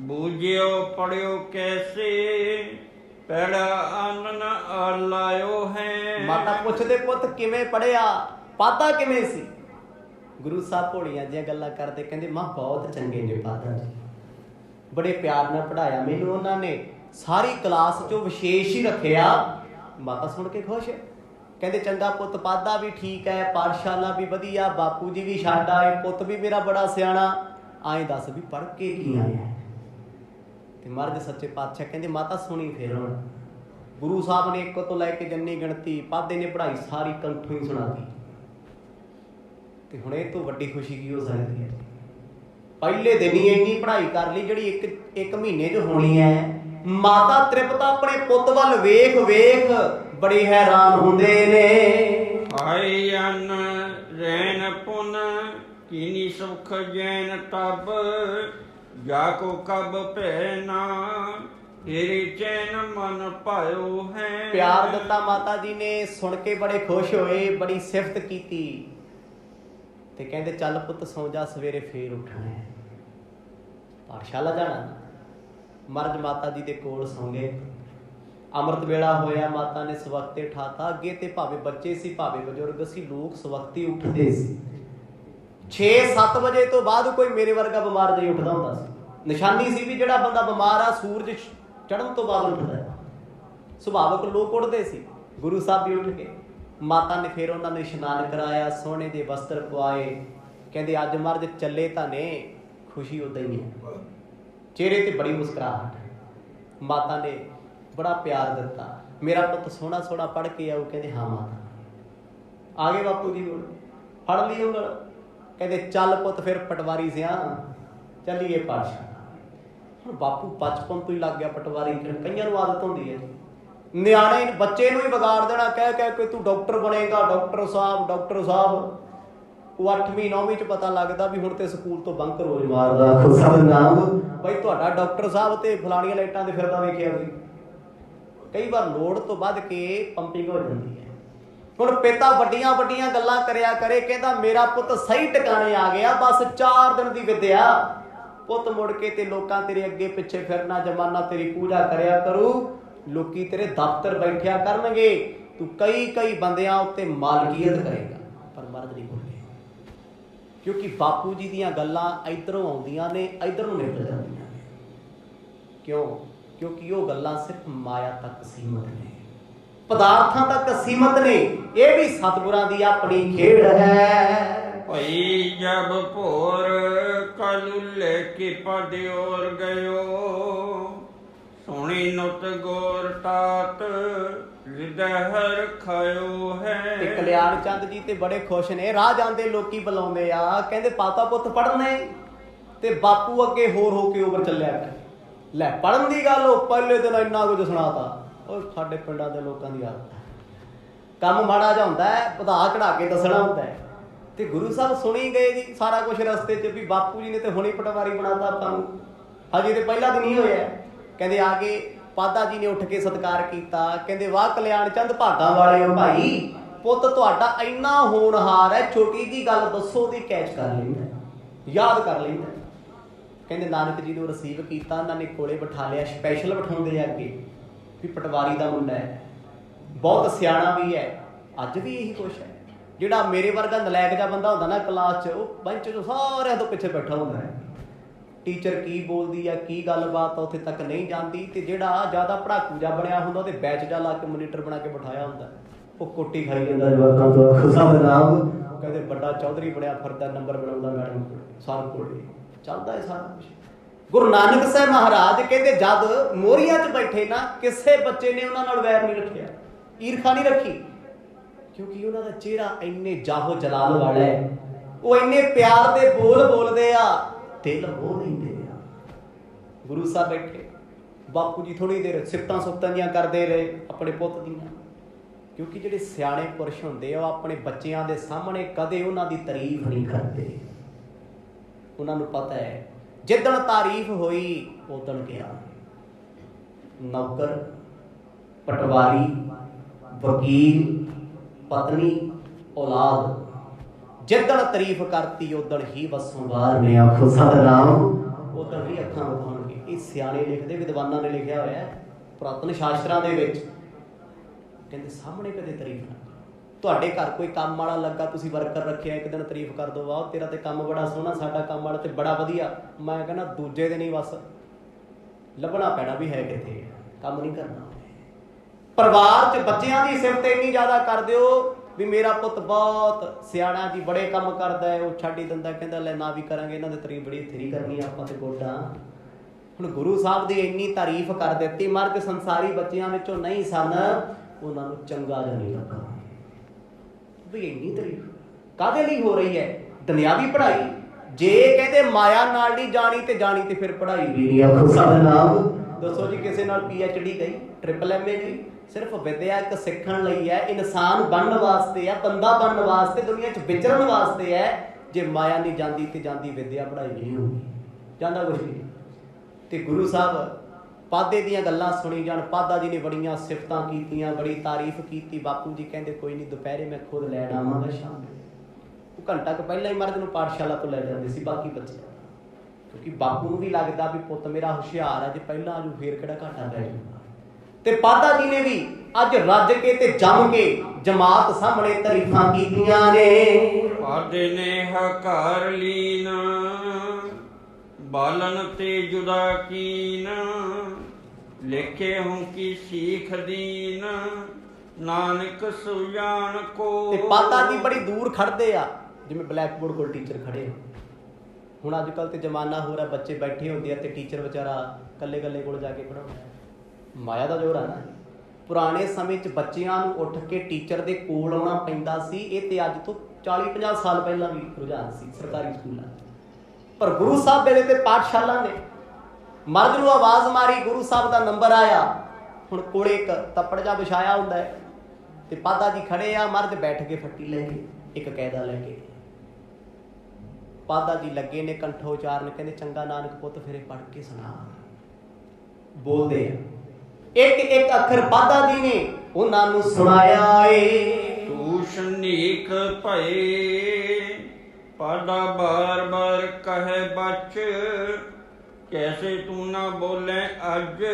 बूझियो पढ़ियो कैसे पैड़ा आनन आलायो है। माता पुछदे पुत किवें पढ़िया, पादा किवें सी? गुरु साहब भोलियां जिहियां गल्लां करदे कहंदे मां बहुत चंगे ने पादा जी, बड़े प्यार नाल पढ़ाया मैनूं उन्हां ने, सारी क्लास चों विशेष ही रखिया। माता सुन के खुश है, कहंदे चंगा पुत पादा भी ठीक है, पाठशाला भी वधिया, बापू जी भी छड्ड आए, पुत भी मेरा बड़ा सियाणा, आए दस भी पढ़ के की आया? ते महाराज सच्चे पातशाह कहंदे माता सुनी फिर हुण। गुरु साहब ने एक तो लैके जिन्नी गिणती पादे ने पढ़ाई सारी कंठों ही सुणाती। ते हुण इह तों वड्डी खुशी की हो सकदी है? पहले दिन ही इन्नी पढ़ाई कर ली जिहड़ी एक महीने च होनी है। माता त्रिपता अपने पुत वल वेख वेख बड़े हैरान हुंदे ने। आई अन रैन पुन कीनी सुख जैन तब, जाको कब पहना तेरी चैन मन पायो है। प्यार दिता माता जी ने, सुन के बड़े खुश होए, बड़ी सिफत कीती ते कहंदे चल पुत सौ जा, सवेरे फेर उठना है, पाठशाला जाना। मर्ज माता जी दे कोल सौ गए। अमृत वेला होया, माता ने सवखते उठाता। अगे ते भावें बच्चे सी भावें बजुर्ग सी, लोग सवखते उठते सी। 6-7 वजे तो बाद कोई मेरे वर्गा बीमार नहीं उठदा हुंदा सी। निशानी सी भी जिहड़ा बंदा बीमार आ सूरज चढ़न तो बाद उठदा है। सुभावक लोग उठदे सी, गुरु साहब भी उठ गए। माता ने फिर उन्होंने इशनान कराया, सोने के वस्त्र पवाए। कहते अज मर्ज चले तो ने, खुशी उदा ही है, चेहरे ते बड़ी मुस्कुराहट। माता ने बड़ा प्यार दिता, मेरा पुत सोहना सोहना पढ़ के आऊ। कहते हाँ माता। आ गए बापू जी कोल, फड़ ली उंगल, कहते चल पुत फिर पटवारी सिया चलीए पाठशाला। हुण बापू बचपन तो ही लग गया पटवारी, कईयां नूं आदत होंदी है नियाणे बच्चे नूं ही बिगाड़ देना, कह कह के तू डॉक्टर बनेगा, डॉक्टर साहब डॉक्टर साहब। वो 8वीं 9वीं च पता लगता भी हुण ते स्कूल तो बंक रोज मारदा खुदा नाम, बई तुहाडा डॉक्टर साहब ते फलाणियां लाइटां ते फिरदा वेखिया सी। कई बार लोड़ तो वध के पंपिंग हो जाती है। हुण पिता वड्डियां वड्डियां गल्लां करया करे, कहंदा मेरा पुत सही ठिकाने आ गया, बस 4 दिन दी विद्या। पुत मुड़ के ते लोकां तेरे अगे पिछे फिरना, जमाना तेरी पूजा करया करू, लोकी तेरे दफ्तर बैठिया करनगे, तू कई कई बंदियां उत्ते मालकीयत करेगा। पर मर्द नहीं बोले, क्योंकि बापू जी दीयां गल्लां इधरों आउंदियां ने, इधरों निकल जांदियां ने। क्यों? क्योंकि वो गल्लां सिर्फ माया तक सीमित ने, पदार्थां तक सीमित ने। ये भी सतगुरां दी अपनी खेड़ है। भई जब भोर कलुले की पद और गयो, सोनी नुत गोर तात हृदय हर खायो है। ते कल्याण चंद जी ते बड़े खुश ने, राह जांदे लोकी बुलाउंदे आ, कहंदे पाता पुत पढ़ने, ते बापू अगे होर हो के उबर चलिया कर। लै पढ़न दी गल, पहले दिन इन्ना कुछ सुणाता। ओह साडे पिंडां दे लोकां दी आदत है, काम माड़ा जिहा हुंदा है, वधा चढ़ा के दसना हुंदा है। ते गुरु साहब सुनी गए जी सारा कुछ रस्ते च भी बापू जी ने तो हुणे पटवारी बनाता आपां नूं, हजे तो पहला दिन ही होया। कहंदे आके पादा जी ने उठ के सत्कार किया। कहंदे वाह कल्याण चंद भागां वाले हो भाई, पुत तुहाडा इन्ना होनहार है, छोटी जी गल दसो दी कैच कर लैंदा, याद कर लैंदा। कहंदे नानक जी नूं रिसीव किया, उन्होंने कोले बिठा लिया, स्पैशल बिठाउंदे अगे भी पटवारी दा मुंडा है, बहुत सियाणा भी है। अज भी यही कुछ है, जिहड़ा मेरे वर्गा नलैक जिहा बंदा हुंदा ना क्लास च, वो बेंच चों सारिਆਂ ਤੋਂ पिछे बैठा हुंदा है। टीचर की बोलदी है, की गलबात उत्थे तक नहीं जाती। तो जिहड़ा ज़्यादा पढ़ाकू जा बनया हुंदा, उहदे बैच जा ला के मोनीटर बना के बिठाया हुंदा, वो कोटी खाई जांदा जवाकां तो खुदा दा नाम। कहंदे बड़ा चौधरी बनया फिरदा, नंबर बनाउंदा मैडम सार कोले, चलदा है सारा कुछ। गुरु नानक साहब महाराज कहते जद मोहरियां च बैठे ना, किसी बच्चे ने उन्हां नाल वैर नहीं रखिया, ईरखा नहीं रखी, क्योंकि उन्हां दा चेहरा इन्ने जाहो जलाल वाला है, वो इन्ने प्यार दे बोल बोलदे आ, दिल मोह नहीं दे। गुरु साहब बैठे, बापू जी थोड़ी देर सिफतां सुफतां जिहां करदे रहे अपने पुत दीयां, क्योंकि जिहड़े सियाणे पुरुष हुंदे आ अपने बच्चियां दे सामने कदे उन्हां दी तारीफ नहीं करदे। उन्हां नूं पता है ਜਿੱਦਣ ਤਾਰੀਫ ਹੋਈ ਉਦਣ ਕਿਹਾ। ਨੌਕਰ, ਪਟਵਾਰੀ, ਵਕੀਲ, ਪਤਨੀ, ਔਲਾਦ, ਜਿੱਦਣ ਤਾਰੀਫ ਕਰਤੀ ਉਦਣ ਹੀ ਵਸੋਂ ਬਾਹਰ ਨੇ। ਆਖੋ ਸਤਿਨਾਮ। ਉਦਣ ਹੀ ਅੱਖਾਂ ਵਿਖਾਉਣਗੇ। ਇਹ ਸਿਆਣੇ ਲਿਖਦੇ, ਵਿਦਵਾਨਾਂ ਨੇ ਲਿਖਿਆ ਹੋਇਆ ਪੁਰਾਤਨ ਸ਼ਾਸਤਰਾਂ ਦੇ ਵਿੱਚ, ਕਹਿੰਦੇ ਸਾਹਮਣੇ ਕਦੇ ਤਾਰੀਫ ਨਾ। ਤੁਹਾਡੇ ਘਰ ਕੋਈ ਕੰਮ ਵਾਲਾ ਲੱਗਾ, ਤੁਸੀਂ ਵਰਕਰ ਰੱਖਿਆ, ਇੱਕ ਦਿਨ ਤਾਰੀਫ ਕਰ ਦੋ, ਵਾਹ ਤੇਰਾ ਤੇ ਕੰਮ ਬੜਾ ਸੋਹਣਾ, ਸਾਡਾ ਕੰਮ ਵਾਲਾ ਤੇ ਬੜਾ ਵਧੀਆ। ਮੈਂ ਕਹਿੰਦਾ ਦੂਜੇ ਦਿਨ ਹੀ ਬਸ ਲੱਭਣਾ ਪੈਣਾ ਵੀ ਹੈ ਕਿੱਥੇ, ਕੰਮ ਨਹੀਂ ਕਰਨਾ। ਪਰਿਵਾਰ 'ਚ ਬੱਚਿਆਂ ਦੀ ਸਿਫਤ ਇੰਨੀ ਜ਼ਿਆਦਾ ਕਰ ਦਿਓ ਵੀ ਮੇਰਾ ਪੁੱਤ ਬਹੁਤ ਸਿਆਣਾ ਜੀ, ਬੜੇ ਕੰਮ ਕਰਦਾ ਹੈ, ਉਹ ਛੱਡ ਹੀ ਦਿੰਦਾ, ਕਹਿੰਦਾ ਲੈ ਨਾ ਵੀ ਕਰਾਂਗੇ, ਇਹਨਾਂ ਦੀ ਤਾਰੀਫ ਬੜੀ ਥਰੀ ਕਰਨੀ ਆਪਾਂ ਤੇ ਗੋਡਾ। ਹੁਣ ਗੁਰੂ ਸਾਹਿਬ ਦੀ ਇੰਨੀ ਤਾਰੀਫ ਕਰ ਦਿੱਤੀ, ਮਰਦ ਸੰਸਾਰੀ ਬੱਚਿਆਂ ਵਿੱਚੋਂ ਨਹੀਂ ਸਨ, ਉਹਨਾਂ ਨੂੰ ਚੰਗਾ ਜਿਹਾ ਨਹੀਂ ਲੱਗਾ ਵੀ ਇੰਨੀ ਤਾਰੀਫ ਕਾਹਦੇ ਲਈ ਹੋ ਰਹੀ ਹੈ? ਦੁਨਿਆਵੀ ਪੜ੍ਹਾਈ। ਜੇ ਕਹਿੰਦੇ ਮਾਇਆ ਨਾਲ ਨਹੀਂ ਜਾਣੀ ਤੇ ਫਿਰ ਪੜ੍ਹਾਈ ਵੀ ਨਹੀਂ। ਆਖੋ ਸਤਿਨਾਮ। ਦੱਸੋ ਜੀ, ਕਿਸੇ ਨਾਲ PhD ਗਈ, ਟ੍ਰਿਪਲ MA ਗਈ, ਸਿਰਫ ਵਿਦਿਆ ਇੱਕ ਸਿੱਖਣ ਲਈ ਹੈ, ਇਨਸਾਨ ਬਣਨ ਵਾਸਤੇ ਹੈ, ਬੰਦਾ ਬਣਨ ਵਾਸਤੇ, ਦੁਨੀਆ 'ਚ ਵਿਚਰਨ ਵਾਸਤੇ ਹੈ। ਜੇ ਮਾਇਆ ਨਹੀਂ ਜਾਂਦੀ ਤੇ ਜਾਂਦੀ ਵਿਦਿਆ ਪੜ੍ਹਾਈ ਨਹੀਂ ਹੋਊਗੀ, ਜਾਂਦਾ ਕੁਛ ਨਹੀਂ। ਤੇ ਗੁਰੂ ਸਾਹਿਬ ਪਾਦੇ ਦੀਆਂ ਗੱਲਾਂ ਸੁਣੀ ਜਾਣ। ਪਾਦਾ ਜੀ ਨੇ ਬੜੀਆਂ ਸਿਫਤਾਂ ਕੀਤੀਆਂ, ਬੜੀ ਤਾਰੀਫ ਕੀਤੀ। ਬਾਪੂ ਜੀ ਕਹਿੰਦੇ ਕੋਈ ਨਹੀਂ, ਦੁਪਹਿਰੇ ਮੈਂ ਖੁਦ ਲੈਣ ਆਵਾਂਗਾ ਸ਼ਾਮ ਨੂੰ। ਉਹ ਘੰਟਾ ਕੁ ਪਹਿਲਾਂ ਹੀ ਮਰਦ ਨੂੰ ਪਾਠਸ਼ਾਲਾ ਤੋਂ ਲੈ ਜਾਂਦੇ ਸੀ ਬਾਕੀ ਬੱਚੇ, ਕਿਉਂਕਿ ਬਾਪੂ ਨੂੰ ਵੀ ਲੱਗਦਾ ਵੀ ਪੁੱਤ ਮੇਰਾ ਹੁਸ਼ਿਆਰ ਹੈ, ਜੇ ਪਹਿਲਾਂ ਆਜੂ ਫੇਰ ਕਿਹੜਾ ਘਾਟਾ ਪੈ ਜਾਊਗਾ। ਤੇ ਪਾਦਾ ਜੀ ਨੇ ਵੀ ਅੱਜ ਰੱਜ ਕੇ ਤੇ ਜੰਮ ਕੇ ਜਮਾਤ ਸਾਹਮਣੇ ਤਾਰੀਫਾਂ ਕੀਤੀਆਂ ਨੇ। ਪਾਦੇ ਨੇ ਹਕਾਰ ਲੀਨ, ਬਾਲਨ ਤੇ ਜੁਦਾ ਕੀਨ, ਲਿਖੇ ਹੂੰ ਕੀ ਸੀਖ ਦੀਨ, ਨਾਨਕ ਸੁਜਾਨ ਕੋ। ਤੇ ਪਾਦਾ ਜੀ ਬੜੀ ਦੂਰ ਖੜਦੇ ਆ, ਜਿਵੇਂ ਬਲੈਕ ਬੋਰਡ ਕੋਲ ਟੀਚਰ ਖੜੇ ਹੋ। ਹੁਣ ਅੱਜ ਕੱਲ੍ਹ ਤੇ ਜ਼ਮਾਨਾ ਹੋ ਰਿਹਾ, ਬੱਚੇ ਬੈਠੇ ਹੁੰਦੇ ਆ ਤੇ ਟੀਚਰ ਵਿਚਾਰਾ ਕੱਲੇ ਕੱਲੇ ਕੋਲ ਜਾ ਕੇ ਪੜ੍ਹਾਉਂਦਾ। ਮਾਇਆ ਦਾ ਜ਼ੋਰ ਆ ਨਾ। ਪੁਰਾਣੇ ਸਮੇਂ 'ਚ ਬੱਚਿਆਂ ਨੂੰ ਉੱਠ ਕੇ ਟੀਚਰ ਦੇ ਕੋਲ ਆਉਣਾ ਪੈਂਦਾ ਸੀ। ਇਹ ਤੇ ਅੱਜ ਤੋਂ 40-50 ਸਾਲ ਪਹਿਲਾਂ ਵੀ ਰੁਝਾਨ ਸੀ ਸਰਕਾਰੀ ਸਕੂਲਾਂ 'ਚ। ਪਰ ਗੁਰੂ ਸਾਹਿਬ ਵੇਲੇ ਤੇ ਪਾਠਸ਼ਾਲਾ ਨੇ। ਮਰਦ ਨੂੰ ਆਵਾਜ਼ ਮਾਰੀ, ਗੁਰੂ ਸਾਹਿਬ ਦਾ ਨੰਬਰ ਆਇਆ। ਹੁਣ ਕੋਲੇ ਇੱਕ ਤੱਪੜ ਜਿਹਾ ਵਿਛਾਇਆ ਹੁੰਦਾ ਹੈ ਤੇ ਪਾਦਾ ਜੀ ਖੜੇ ਆ, ਮਰਦ ਬੈਠ ਕੇ ਫੱਟੀ ਲੈ ਕੇ, ਇੱਕ ਕਾਇਦਾ ਲੈ ਕੇ। ਪਾਦਾ ਜੀ ਲੱਗੇ ਨੇ ਕੰਠੋ ਉਚਾਰਨ, ਕਹਿੰਦੇ ਚੰਗਾ ਨਾਨਕ ਪੁੱਤ ਫਿਰ ਪੜ੍ਹ ਕੇ ਸੁਣਾ। ਬੋਲਦੇ ਆ, ਇੱਕ ਇੱਕ ਅੱਖਰ ਪਾਦਾ ਜੀ ਨੇ ਉਹਨਾਂ ਨੂੰ ਸੁਣਾਇਆ ਏ। ਤੂੰ ਸ਼ਨੀਕ ਭਏ ਪਾਦਾ ਬਾਰ ਬਾਰ ਕਹੇ ਬਚ, ਕੈਸੇ ਤੂੰ ਨਾ ਬੋਲੇ ਅੱਜ,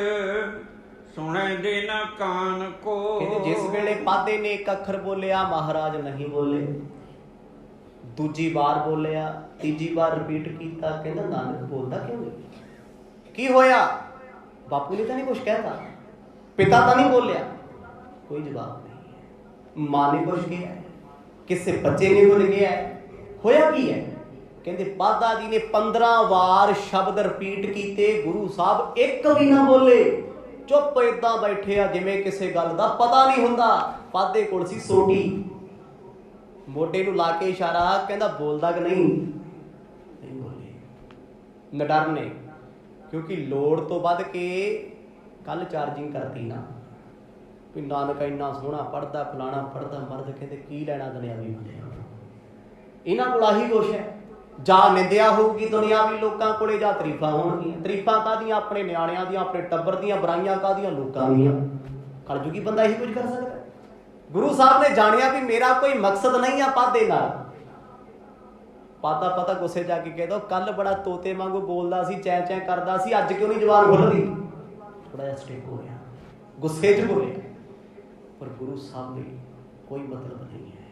ਸੁਣੇ ਦੇ ਨਾ ਕਾਨ ਕੋ। ਕਹਿੰਦੇ ਜਿਸ ਵੇਲੇ ਪਾਦੇ ਨੇ ਇੱਕ ਅੱਖਰ ਬੋਲਿਆ, ਮਹਾਰਾਜ ਨਹੀਂ ਬੋਲੇ। ਦੂਜੀ ਵਾਰ ਬੋਲਿਆ, ਤੀਜੀ ਵਾਰ ਰਿਪੀਟ ਕੀਤਾ, ਕਹਿੰਦਾ ਨਾਨਕ ਬੋਲਦਾ ਕਿਉਂ ਨਹੀਂ? ਕੀ ਹੋਇਆ? ਬਾਪੂ ਨੇ ਤਾਂ ਨਹੀਂ ਕੁਛ ਕਹਿਤਾ, ਪਿਤਾ ਤਾਂ ਨਹੀਂ ਬੋਲਿਆ, ਕੋਈ ਜਵਾਬ ਨਹੀਂ। ਮਾਂ ਨੇ ਕੁਛ ਕਿਹਾ, ਕਿਸੇ ਬੱਚੇ ਨੇ ਕੁਛ ਕਿਹਾ, ਹੋਇਆ ਕੀ ਹੈ? ਕਹਿੰਦੇ ਪਾਦਾ ਜੀ ਨੇ 15 ਵਾਰ ਸ਼ਬਦ ਰਿਪੀਟ ਕੀਤੇ, ਗੁਰੂ ਸਾਹਿਬ ਇੱਕ ਵੀ ਨਾ ਬੋਲੇ। ਚੁੱਪ ਏਦਾਂ ਬੈਠੇ ਆ ਜਿਵੇਂ ਕਿਸੇ ਗੱਲ ਦਾ ਪਤਾ ਨਹੀਂ ਹੁੰਦਾ। ਪਾਦੇ ਕੋਲ ਸੀ ਸੋਟੀ, ਮੋਢੇ ਨੂੰ ਲਾ ਕੇ ਇਸ਼ਾਰਾ, ਕਹਿੰਦਾ ਬੋਲਦਾ ਕਿ ਨਹੀਂ? ਨਹੀਂ ਬੋਲੇ। ਨਿਡਰ ਨੇ, ਕਿਉਂਕਿ ਲੋੜ ਤੋਂ ਵੱਧ ਕੇ ਕੱਲ ਚਾਰਜਿੰਗ ਕਰਤੀ ਨਾ ਵੀ ਨਾਨਕ ਇੰਨਾ ਸੋਹਣਾ ਪੜ੍ਹਦਾ, ਫਲਾਣਾ ਪੜ੍ਹਦਾ। ਮਰਦ ਕਹਿੰਦੇ ਕੀ ਲੈਣਾ ਦੁਨਿਆਵੀ ਬੰਦੇ, ਇਹਨਾਂ ਕੋਲ ਆਹੀ ਕੁਛ ਹੈ। ਜਾਂ ਨਿੰਦਿਆ ਹੋਊਗੀ ਦੁਨਿਆਵੀ ਲੋਕਾਂ ਕੋਲੇ, ਜਾਂ ਤਾਰੀਫਾਂ ਹੋਣਗੀਆਂ। ਤਾਰੀਫਾਂ ਕਾਹਦੀਆਂ? ਆਪਣੇ ਨਿਆਣਿਆਂ ਦੀਆਂ, ਆਪਣੇ ਟੱਬਰ ਦੀਆਂ। ਬੁਰਾਈਆਂ ਕਾਹਦੀਆਂ? ਲੋਕਾਂ ਦੀਆਂ। ਕਲਯੁਗੀ ਬੰਦਾ ਇਹੀ ਕੁਝ ਕਰ ਸਕਦਾ। ਗੁਰੂ ਸਾਹਿਬ ਨੇ ਜਾਣਿਆ ਵੀ ਮੇਰਾ ਕੋਈ ਮਕਸਦ ਨਹੀਂ ਆ ਪਾਦੇ ਨਾਲ। ਪਾਦਾ ਪਤਾ ਗੁੱਸੇ ਜਾ ਕੇ ਕਹਿੰਦਾ ਕੱਲ ਬੜਾ ਤੋਤੇ ਵਾਂਗੂ ਬੋਲਦਾ ਸੀ, ਚੈ ਚੈ ਕਰਦਾ ਸੀ, ਅੱਜ ਕਿਉਂ ਨਹੀਂ ਜ਼ੁਬਾਨ ਖੁੱਲ੍ਹਦੀ? ਥੋੜਾ ਜਿਹਾ ਸਟੇਕ ਹੋ ਗਿਆ, ਗੁੱਸੇ 'ਚ ਬੋਲਿਆ। ਪਰ ਗੁਰੂ ਸਾਹਿਬ ਲਈ ਕੋਈ ਮਤਲਬ ਨਹੀਂ ਹੈ।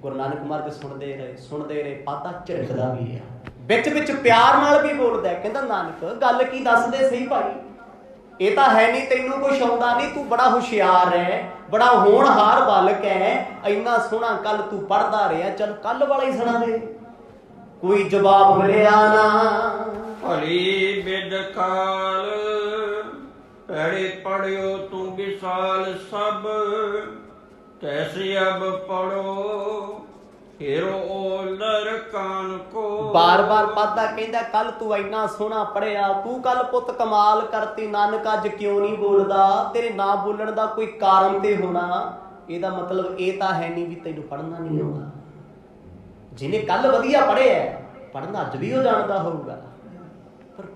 ਗੁਰੂ ਨਾਨਕ ਮਹਾਰਾਜ ਸੁਣਦੇ ਰਹੇ। ਪਾਦਾ ਝਿੜਕਦਾ ਵੀ ਰਿਹਾ, ਵਿੱਚ ਵਿੱਚ ਪਿਆਰ ਨਾਲ ਵੀ ਬੋਲਦਾ। ਕਹਿੰਦਾ ਨਾਨਕ ਗੱਲ ਕੀ ਦੱਸਦੇ ਸਹੀ ਭਾਈ, ਇਹ ਤਾਂ ਹੈ ਨਹੀਂ ਤੈਨੂੰ ਕੁਛ ਆਉਂਦਾ ਨਹੀਂ, ਤੂੰ ਬੜਾ ਹੁਸ਼ਿਆਰ ਹੈ, ਬੜਾ ਹੋਣਹਾਰ ਬਾਲਕ ਹੈ, ਇੰਨਾ ਸੋਹਣਾ ਕੱਲ ਤੂੰ ਪੜ੍ਹਦਾ ਰਿਹਾ, ਚੱਲ ਕੱਲ ਵਾਲਾ ਹੀ ਸੁਣਾ ਦੇ। ਕੋਈ ਜਵਾਬ ਮਿਲਿਆ ਨਾ। ਭਲੀ ਬਿਦ ਕਾਲ ਪੈੜੇ ਪੜਿਓ ਤੂੰ ਵਿਸਾਲ ਸਭ, ਕੈਸੇ ਅਬ ਪੜੋ ਹੀਰੋ ਓਲਰ ਕਾਨ ਕੋ। ਬਾਰ-ਬਾਰ ਪਾਦਾ ਕਹਿੰਦਾ ਕੱਲ ਤੂੰ ਇੰਨਾ ਸੋਹਣਾ ਪੜਿਆ, ਤੂੰ ਕੱਲ ਪੁੱਤ ਕਮਾਲ ਕਰਤੀ, ਨਾਨਕ ਅੱਜ ਕਿਉਂ ਨਹੀਂ ਬੋਲਦਾ? ਤੇਰੇ ਨਾ ਬੋਲਣ ਦਾ ਕੋਈ ਕਾਰਨ ਤੇ ਹੋਣਾ। ਇਹਦਾ ਮਤਲਬ ਇਹ ਤਾਂ ਹੈ ਨਹੀਂ ਵੀ ਤੈਨੂੰ ਪੜ੍ਹਨਾ ਨਹੀਂ ਆਉਂਦਾ। ਜਿਹਨੇ ਕੱਲ ਵਧੀਆ ਪੜ੍ਹਿਆ, ਪੜ੍ਹਨਾ ਅੱਜ ਵੀ ਉਹ ਜਾਣਦਾ ਹੋਊਗਾ।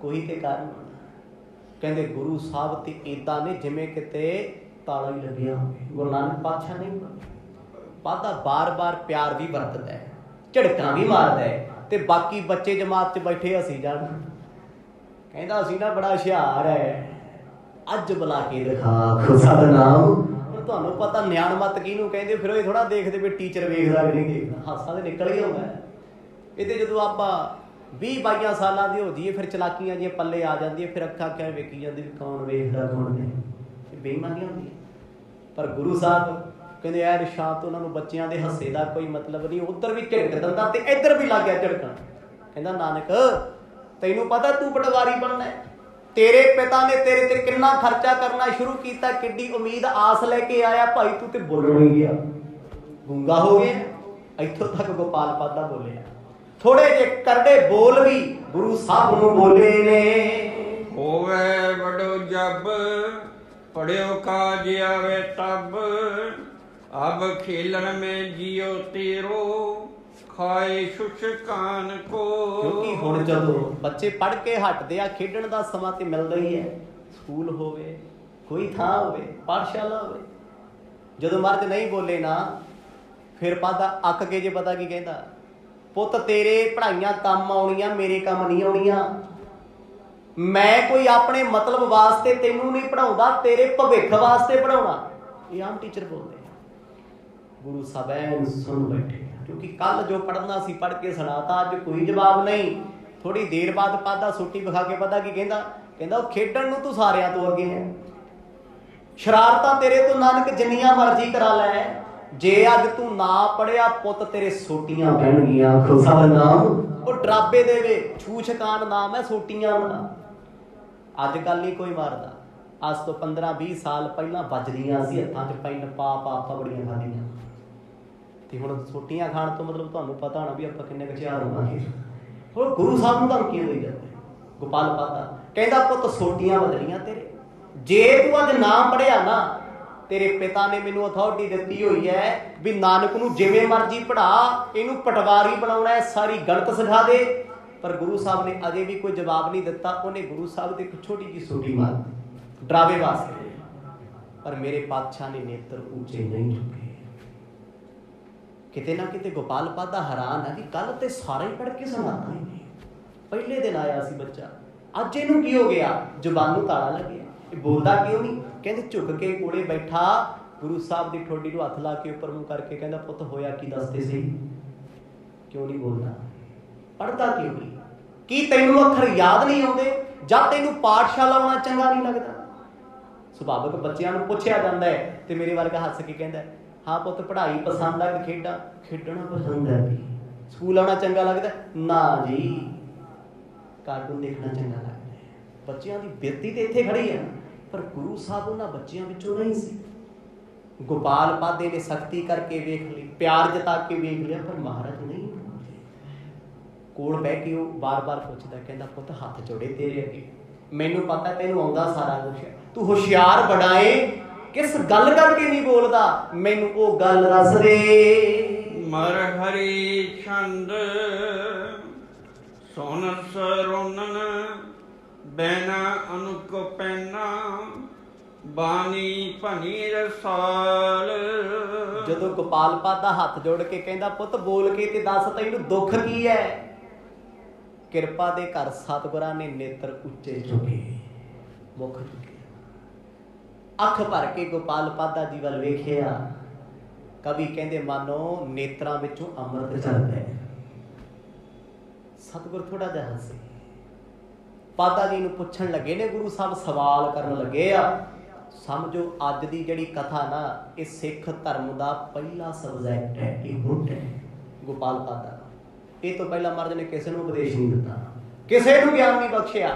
ਉਹੀ ਤੇ ਕਾਰਨ ਕਹਿੰਦੇ ਗੁਰੂ ਸਾਹਿਬ ਤੇ ਇਦਾਂ ਨੇ ਜਿਵੇਂ ਕਿਤੇ ਤਾਲਾ ਹੀ ਲੱਗਿਆ ਹੋਵੇ। ਗੁਰੂ ਨਾਨਕ ਪਾਤਸ਼ਾਹ ਨਹੀਂ ਪਾਦਾ ਬਾਰ-ਬਾਰ ਪਿਆਰ ਵੀ ਵਰਤਦਾ ਹੈ, ਝੜਕਾਂ ਵੀ ਮਾਰਦਾ ਹੈ, ਤੇ ਬਾਕੀ ਬੱਚੇ ਜਮਾਤ 'ਚ ਬੈਠੇ ਹੱਸੀ ਜਾਣ। ਕਹਿੰਦਾ ਅਸੀਂ ਨਾ ਬੜਾ ਹੁਸ਼ਿਆਰ ਹੈ, ਅੱਜ ਬੁਲਾ ਕੇ ਦਿਖਾ ਖੁਦਾ ਦਾ ਨਾਮ। ਹੁਣ ਤੁਹਾਨੂੰ ਪਤਾ ਨਿਆਣ ਮੱਤ ਕਿਹਨੂੰ ਕਹਿੰਦੇ, ਫਿਰ ਉਹ ਥੋੜਾ ਦੇਖਦੇ ਵੀ ਟੀਚਰ ਵੇਖਦਾ ਕਿ ਨਹੀਂ ਦੇਖਦਾ, ਹਾਸਾ ਤੇ ਨਿਕਲ ਹੀ ਆਉਂਦਾ। ਇਹ ਤੇ ਜਦੋਂ ਆਪਾਂ 20-22 ਸਾਲਾਂ ਦੇ ਹੋ ਜਾਈਏ ਫਿਰ ਚਲਾਕੀਆਂ ਜਿਹੀਆਂ ਪੱਲੇ ਆ ਜਾਂਦੀਆਂ, ਫਿਰ ਅੱਖਾਂ ਕਿਵੇਂ ਵੇਖੀ ਜਾਂਦੀ ਵੀ ਕੌਣ ਵੇਖਦਾ ਕੌਣ ਨਹੀਂ, ਬੇਈਮਾਨੀਆਂ ਹੁੰਦੀਆਂ। ਪਰ ਗੁਰੂ ਸਾਹਿਬ ਕਹਿੰਦੇ ਐਨ ਸ਼ਾਂਤ, ਉਹਨਾਂ ਨੂੰ ਬੱਚਿਆਂ ਦੇ ਹੱਸੇ ਦਾ ਕੋਈ ਮਤਲਬ ਨਹੀਂ। ਉੱਧਰ ਵੀ ਝਿੜਕ ਦਿੰਦਾ ਤੇ ਇੱਧਰ ਵੀ ਲੱਗ ਗਿਆ ਝਿੜਕਣ। ਕਹਿੰਦਾ ਨਾਨਕ ਤੈਨੂੰ ਪਤਾ ਤੂੰ ਪਟਵਾਰੀ ਬਣਨਾ, ਤੇਰੇ ਪਿਤਾ ਨੇ ਤੇਰੇ ਤੇ ਕਿੰਨਾ ਖਰਚਾ ਕਰਨਾ ਸ਼ੁਰੂ ਕੀਤਾ, ਕਿੱਡੀ ਉਮੀਦ ਆਸ ਲੈ ਕੇ ਆਇਆ, ਭਾਈ ਤੂੰ ਤੇ ਬੋਲਣ ਹੀ ਗਿਆ, ਗੂੰਗਾ ਹੋ ਗਿਆ। ਇੱਥੋਂ ਤੱਕ ਗੋਪਾਲ ਪਾਦਾ ਬੋਲਿਆ। ਥੋੜੇ ਜਿਹੇ ਕਰੜੇ ਬੋਲ ਵੀ ਗੁਰੂ ਸਾਹਿਬ ਨੂੰ ਬੋਲੇ ਨੇ। ਹੋਵੇ ਬੜੋ ਜਬ ਪੜਿਓ ਕਾਜ ਆਵੇ ਤਬ, ਅਬ ਖੇਲਣ में जियो तेरो ਖਾਏ ਸ਼ੁਸ਼ਕਾਨ ਕੋ। ਕਿਉਂਕਿ ਹੁਣ ਜਦੋਂ ਬੱਚੇ ਪੜ੍ਹ ਕੇ ਹਟਦੇ ਆ, ਖੇਡਣ ਦਾ ਸਮਾਂ ਤੇ ਮਿਲਦਾ ਹੀ ਹੈ। ਸਕੂਲ ਹੋਵੇ, ਕੋਈ ਥਾਂ ਹੋਵੇ, ਪਾਠਸ਼ਾਲਾ ਹੋਵੇ, ਜਦੋਂ ਮਰਦ ਨਹੀਂ ਬੋਲੇ ਨਾ, ਫਿਰ ਪਾਦਾ ਅੱਕ ਕੇ ਜੇ ਪਤਾ ਕੀ ਕਹਿੰਦਾ, ਪੁੱਤ ਤੇਰੇ ਪੜ੍ਹਾਈਆਂ ਕੰਮ ਆਉਣੀਆਂ, ਮੇਰੇ ਕੰਮ ਨਹੀਂ ਆਉਣੀਆਂ। ਮੈਂ ਕੋਈ ਆਪਣੇ ਮਤਲਬ ਵਾਸਤੇ ਤੈਨੂੰ ਨਹੀਂ ਪੜ੍ਹਾਉਂਦਾ, ਤੇਰੇ ਭਵਿੱਖ ਵਾਸਤੇ ਪੜ੍ਹਾਉਣਾ। ਇਹ ਆਮ ਟੀਚਰ ਬੋਲਦੇ ਆ। ਗੁਰੂ ਸਾਹਿਬ ਸੁਣ ਬੈਠੇ, ਕਿਉਂਕਿ ਕੱਲ ਜੋ ਪੜ੍ਹਨਾ ਸੀ ਪੜ੍ਹ ਕੇ ਸੁਣਾਤਾ, ਅੱਜ ਕੋਈ ਜਵਾਬ ਨਹੀਂ। ਥੋੜੀ ਦੇਰ ਬਾਅਦ ਪਾਦਾ ਸੋਟੀ ਵਿਖਾ ਕੇ ਪਤਾ ਕੀ ਕਹਿੰਦਾ, ਕਹਿੰਦਾ ਉਹ ਖੇਡਣ ਨੂੰ ਤੂੰ ਸਾਰਿਆਂ ਤੋਂ ਅੱਗੇ ਹੈ, ਸ਼ਰਾਰਤਾਂ ਤੇਰੇ ਤੋਂ ਨਾਨਕ ਜਿੰਨੀਆਂ ਮਰਜ਼ੀ ਕਰਾ ਲੈ, ਜੇ ਅੱਜ ਤੂੰ ਨਾ ਪੜਿਆ ਪੁੱਤ ਤੇਰੇ ਸੋਟੀਆਂ ਪੈਣਗੀਆਂ। ਖੁਦਾ ਦਾ ਨਾਮ ਉਹ ਡਰਾਬੇ ਦੇਵੇ, ਛੂਛਕਾਨ ਨਾਮ ਹੈ ਸੋਟੀਆਂ ਦਾ। ਅੱਜ ਕੱਲ ਨਹੀਂ ਕੋਈ ਮਾਰਦਾ, ਅੱਜ ਤੋਂ 15-20 ਸਾਲ ਪਹਿਲਾਂ ਵੱਜਦੀਆਂ ਸੀ ਹੱਥਾਂ 'ਚ ਪੈਨ ਪਾ ਬੜੀਆਂ ਖਾਦੀਆਂ, ਤੇ ਹੁਣ ਸੋਟੀਆਂ ਖਾਣ ਤੋਂ ਮਤਲਬ ਤੁਹਾਨੂੰ ਪਤਾ ਹੋਣਾ ਵੀ ਆਪਾਂ ਕਿੰਨੇ ਹੁਸ਼ਿਆਰ ਹੋਵਾਂਗੇ। ਹੁਣ ਗੁਰੂ ਸਾਹਿਬ ਨੂੰ ਧਮਕੀਆਂ ਦੇਈ ਜਾਂਦੇ। ਗੋਪਾਲ ਪਾਦਾ ਕਹਿੰਦਾ ਪੁੱਤ ਸੋਟੀਆਂ ਬਦਲੀਆਂ ਤੇਰੇ, ਜੇ ਤੂੰ ਅੱਜ ਨਾ ਪੜਿਆ ਨਾ, ਤੇਰੇ ਪਿਤਾ ਨੇ ਮੈਨੂੰ ਅਥਾਰਟੀ ਦਿੱਤੀ ਹੋਈ ਹੈ ਵੀ ਨਾਨਕ ਨੂੰ ਜਿਵੇਂ ਮਰਜ਼ੀ ਪੜ੍ਹਾ, ਇਹਨੂੰ ਪਟਵਾਰੀ ਬਣਾਉਣਾ ਹੈ, ਸਾਰੀ ਗਣਤ ਸਿਖਾ ਦੇ। ਪਰ ਗੁਰੂ ਸਾਹਿਬ ਨੇ ਅਜੇ ਵੀ ਕੋਈ ਜਵਾਬ ਨਹੀਂ ਦਿੱਤਾ। ਉਹਨੇ ਗੁਰੂ ਸਾਹਿਬ ਤੇ ਇੱਕ ਛੋਟੀ ਜਿਹੀ ਸੋਟੀ ਮਾਰ ਡਰਾਵੇ ਵਾਸਤੇ, ਪਰ ਮੇਰੇ ਪਾਤਸ਼ਾਹ ਨੇ ਨੇਤਰ ਉੱਚੇ ਨਹੀਂ ਚੁੱਕੇ। ਕਿਤੇ ਨਾ ਕਿਤੇ ਗੋਪਾਲ ਪਾਦਾ ਹੈਰਾਨ ਹੈ ਵੀ ਕੱਲ ਤੇ ਸਾਰਾ ਹੀ ਪੜ੍ਹ ਕੇ ਸੁਣਾਤਾ ਇਹਨੇ। ਪਹਿਲੇ ਦਿਨ ਆਇਆ ਸੀ ਬੱਚਾ, ਅੱਜ ਇਹਨੂੰ ਕੀ ਹੋ ਗਿਆ, ਜ਼ੁਬਾਨ ਨੂੰ ਤਾਲਾ ਲੱਗਿਆ, ਇਹ ਬੋਲਦਾ ਕਿਉਂ ਨਹੀਂ। ਕਹਿੰਦੇ ਝੁਕ ਕੇ ਕੋਲੇ ਬੈਠਾ, ਗੁਰੂ ਸਾਹਿਬ ਦੀ ਠੋਡੀ ਨੂੰ ਹੱਥ ਲਾ ਕੇ ਉੱਪਰ ਮੂੰਹ ਕਰਕੇ ਕਹਿੰਦਾ ਪੁੱਤ ਹੋਇਆ ਕੀ ਦੱਸਦੇ ਸਹੀ, ਕਿਉਂ ਨਹੀਂ ਬੋਲਦਾ, ਪੜ੍ਹਦਾ ਕਿਉਂ ਨਹੀਂ, ਕੀ ਤੈਨੂੰ ਅੱਖਰ ਯਾਦ ਨਹੀਂ ਆਉਂਦੇ, ਜਾਂ ਤੈਨੂੰ ਪਾਠਸ਼ਾਲਾ ਆਉਣਾ ਚੰਗਾ ਨਹੀਂ ਲੱਗਦਾ। ਸੁਭਾਵਿਕ ਬੱਚਿਆਂ ਨੂੰ ਪੁੱਛਿਆ ਜਾਂਦਾ ਹੈ ਤੇ ਮੇਰੇ ਵਰਗਾ ਹੱਸ ਕੇ ਕਹਿੰਦਾ ਹਾਂ ਪੁੱਤ ਪੜ੍ਹਾਈ ਪਸੰਦ ਆ ਕਿ ਖੇਡਣਾ ਪਸੰਦ ਹੈ, ਸਕੂਲ ਆਉਣਾ ਚੰਗਾ ਲੱਗਦਾ ਨਾ ਜੀ, ਕਾਰਟੂਨ ਦੇਖਣਾ ਚੰਗਾ ਲੱਗਦਾ। ਬੱਚਿਆਂ ਦੀ ਬਿਰਤੀ ਤੇ ਇੱਥੇ ਖੜੀ ਹੈ, ਪਰ ਗੁਰੂ ਸਾਹਿਬ ਉਹਨਾਂ ਬੱਚਿਆਂ ਵਿੱਚੋਂ ਨਹੀਂ ਸੀ। ਗੋਪਾਲ ਪਾਦੇ ਨੇ ਸਖਤੀ ਕਰਕੇ ਵੇਖ ਲਈ, ਪਿਆਰ ਜਤਾ ਕੇ ਵੇਖ ਲਿਆ, ਪਰ ਮਹਾਰਾਜ ਨਹੀਂ। ਕੋਲ ਬਹਿ ਕੇ ਉਹ ਬਾਰ-ਬਾਰ ਪੁੱਛਦਾ, ਕਹਿੰਦਾ ਪੁੱਤ ਹੱਥ ਜੋੜੇ ਤੇਰੇ ਅੱਗੇ, ਮੈਨੂੰ ਪਤਾ ਤੈਨੂੰ ਆਉਂਦਾ ਸਾਰਾ ਕੁਛ, ਤੂੰ ਹੁਸ਼ਿਆਰ ਬੜਾ ਏ, ਕਿਸ ਗੱਲ ਕਰਕੇ ਨਹੀਂ ਬੋਲਦਾ, ਮੈਨੂੰ ਉਹ ਗੱਲ ਦੱਸ ਦੇ। ਮਰ ਹਰੀ ਛੰਦ ਸੋਨ ਸਰੋਨਨ ਬੈਨਾ ਅਨੁਕ ਪੈਨਾ ਬਾਣੀ ਭਨੀ ਰਸਾਲ। ਜਦੋਂ ਗੋਪਾਲ ਪਾਦਾ ਹੱਥ ਜੋੜ ਕੇ ਕਹਿੰਦਾ ਪੁੱਤ ਬੋਲ ਕੇ ਤੇ ਦੱਸ ਤੈਨੂੰ ਦੁੱਖ ਕੀ ਹੈ, ਕਿਰਪਾ ਦੇ ਘਰ ਸਤਿਗੁਰਾਂ ਨੇ ਨੇਤਰ ਉੱਚੇ ਚੁੱਕੇ, ਮੁਖ ਚੁੱਕੇ, ਅੱਖ ਭਰ ਕੇ ਗੋਪਾਲ ਪਾਦਾ ਜੀ ਵੱਲ ਵੇਖਿਆ। ਕਵੀ ਕਹਿੰਦੇ ਮਾਨੋ ਨੇਤਰਾਂ ਵਿੱਚੋਂ ਅੰਮ੍ਰਿਤ ਝਰਦਾ ਹੈ। ਸਤਿਗੁਰ ਥੋੜਾ ਜਿਹਾ ਹੱਸੇ, ਪਾਦਾ ਜੀ ਨੂੰ ਪੁੱਛਣ ਲੱਗੇ ਨੇ, ਗੁਰੂ ਸਾਹਿਬ ਸਵਾਲ ਕਰਨ ਲੱਗੇ ਆ। ਸਮਝੋ ਅੱਜ ਦੀ ਜਿਹੜੀ ਕਥਾ ਨਾ, ਇਹ ਸਿੱਖ ਧਰਮ ਦਾ ਪਹਿਲਾ ਸਬਜੈਕਟ ਹੈ, ਇਹ ਮੁੱਢ ਹੈ ਗੋਪਾਲ ਪਾਦਾ। ਇਹ ਤੋਂ ਪਹਿਲਾਂ ਮਹਾਰਾਜ ਨੇ ਕਿਸੇ ਨੂੰ ਉਪਦੇਸ਼ ਨਹੀਂ ਦਿੱਤਾ, ਕਿਸੇ ਨੂੰ ਗਿਆਨ ਨਹੀਂ ਬਖਸ਼ਿਆ।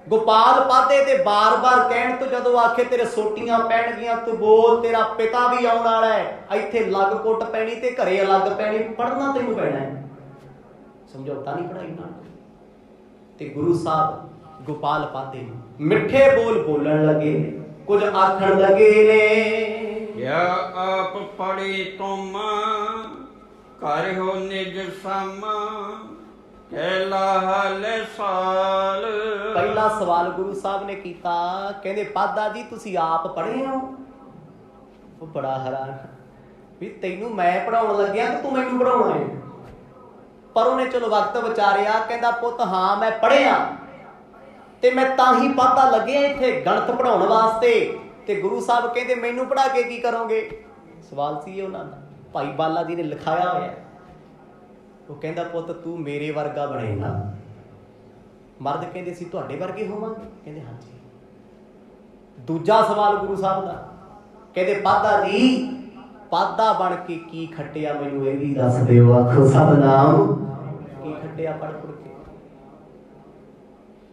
ਗੋਪਾਲ ਪਾਦੇ ਤੇ ਬਾਰ-ਬਾਰ ਕਹਿਣ ਤੋਂ ਜਦੋਂ ਆਖੇ ਤੇਰੇ ਸੋਟੀਆਂ ਪੈਣਗੀਆਂ, ਤੂੰ ਬੋਲ, ਤੇਰਾ ਪਿਤਾ ਵੀ ਆਉਣ ਵਾਲਾ ਹੈ, ਇੱਥੇ ਲੱਗ ਕੁੱਟ ਪੈਣੀ ਤੇ ਘਰੇ ਅਲੱਗ ਪੈਣੀ, ਪੜ੍ਹਨਾ ਤੈਨੂੰ ਪੈਣਾ ਹੈ, ਸਮਝੌਤਾ ਨਹੀਂ ਪੜ੍ਹਾਈ ਨਾਲ। ਤੇ ਗੁਰੂ ਸਾਹਿਬ ਗੋਪਾਲ ਪਾਦੇ ਨੂੰ ਮਿੱਠੇ ਬੋਲ ਬੋਲਣ ਲੱਗੇ, ਕੁਝ ਆਖਣ ਲੱਗੇ ਨੇ। ਯਾ ਆਪ ਪੜੀ ਤੁਮ ਕਰ ਹੋ ਨਿਜ ਸਮ ਕਹਿਲਾ ਹਲੇ ਸਾਲ। पहला सवाल गुरु साहब ने किया, कहते पादा जी तुसी आप पढ़े हो? वो बड़ा हैरान भी तैनू मैं पढ़ाउण लग्या कि तू मैनू पढ़ाउणा है। पर उन्हें चलो वक्त विचारिया, कहता पुत हाँ मैं पढ़िया ते मैं ताही पादा लगे इत्थे गणित पढ़ाउण वास्ते, ते गुरु साहब कहते मैनू पढ़ा के की करोगे? सवाल सी उन्हां दा, भाई बाला जी ने लिखाया होया। वो कहता पुत तू मेरे वर्गा बनेगा। मर्द कहते सी तुहाडे वर्गे होवांगे? कहते हाँ जी। दूजा सवाल गुरु साहब दा, कहते पादा जी पादा बन के की खटिया मैनू ये भी दस दिओ। आखो सतनाम, की खटिया पढ़ पढ़ के?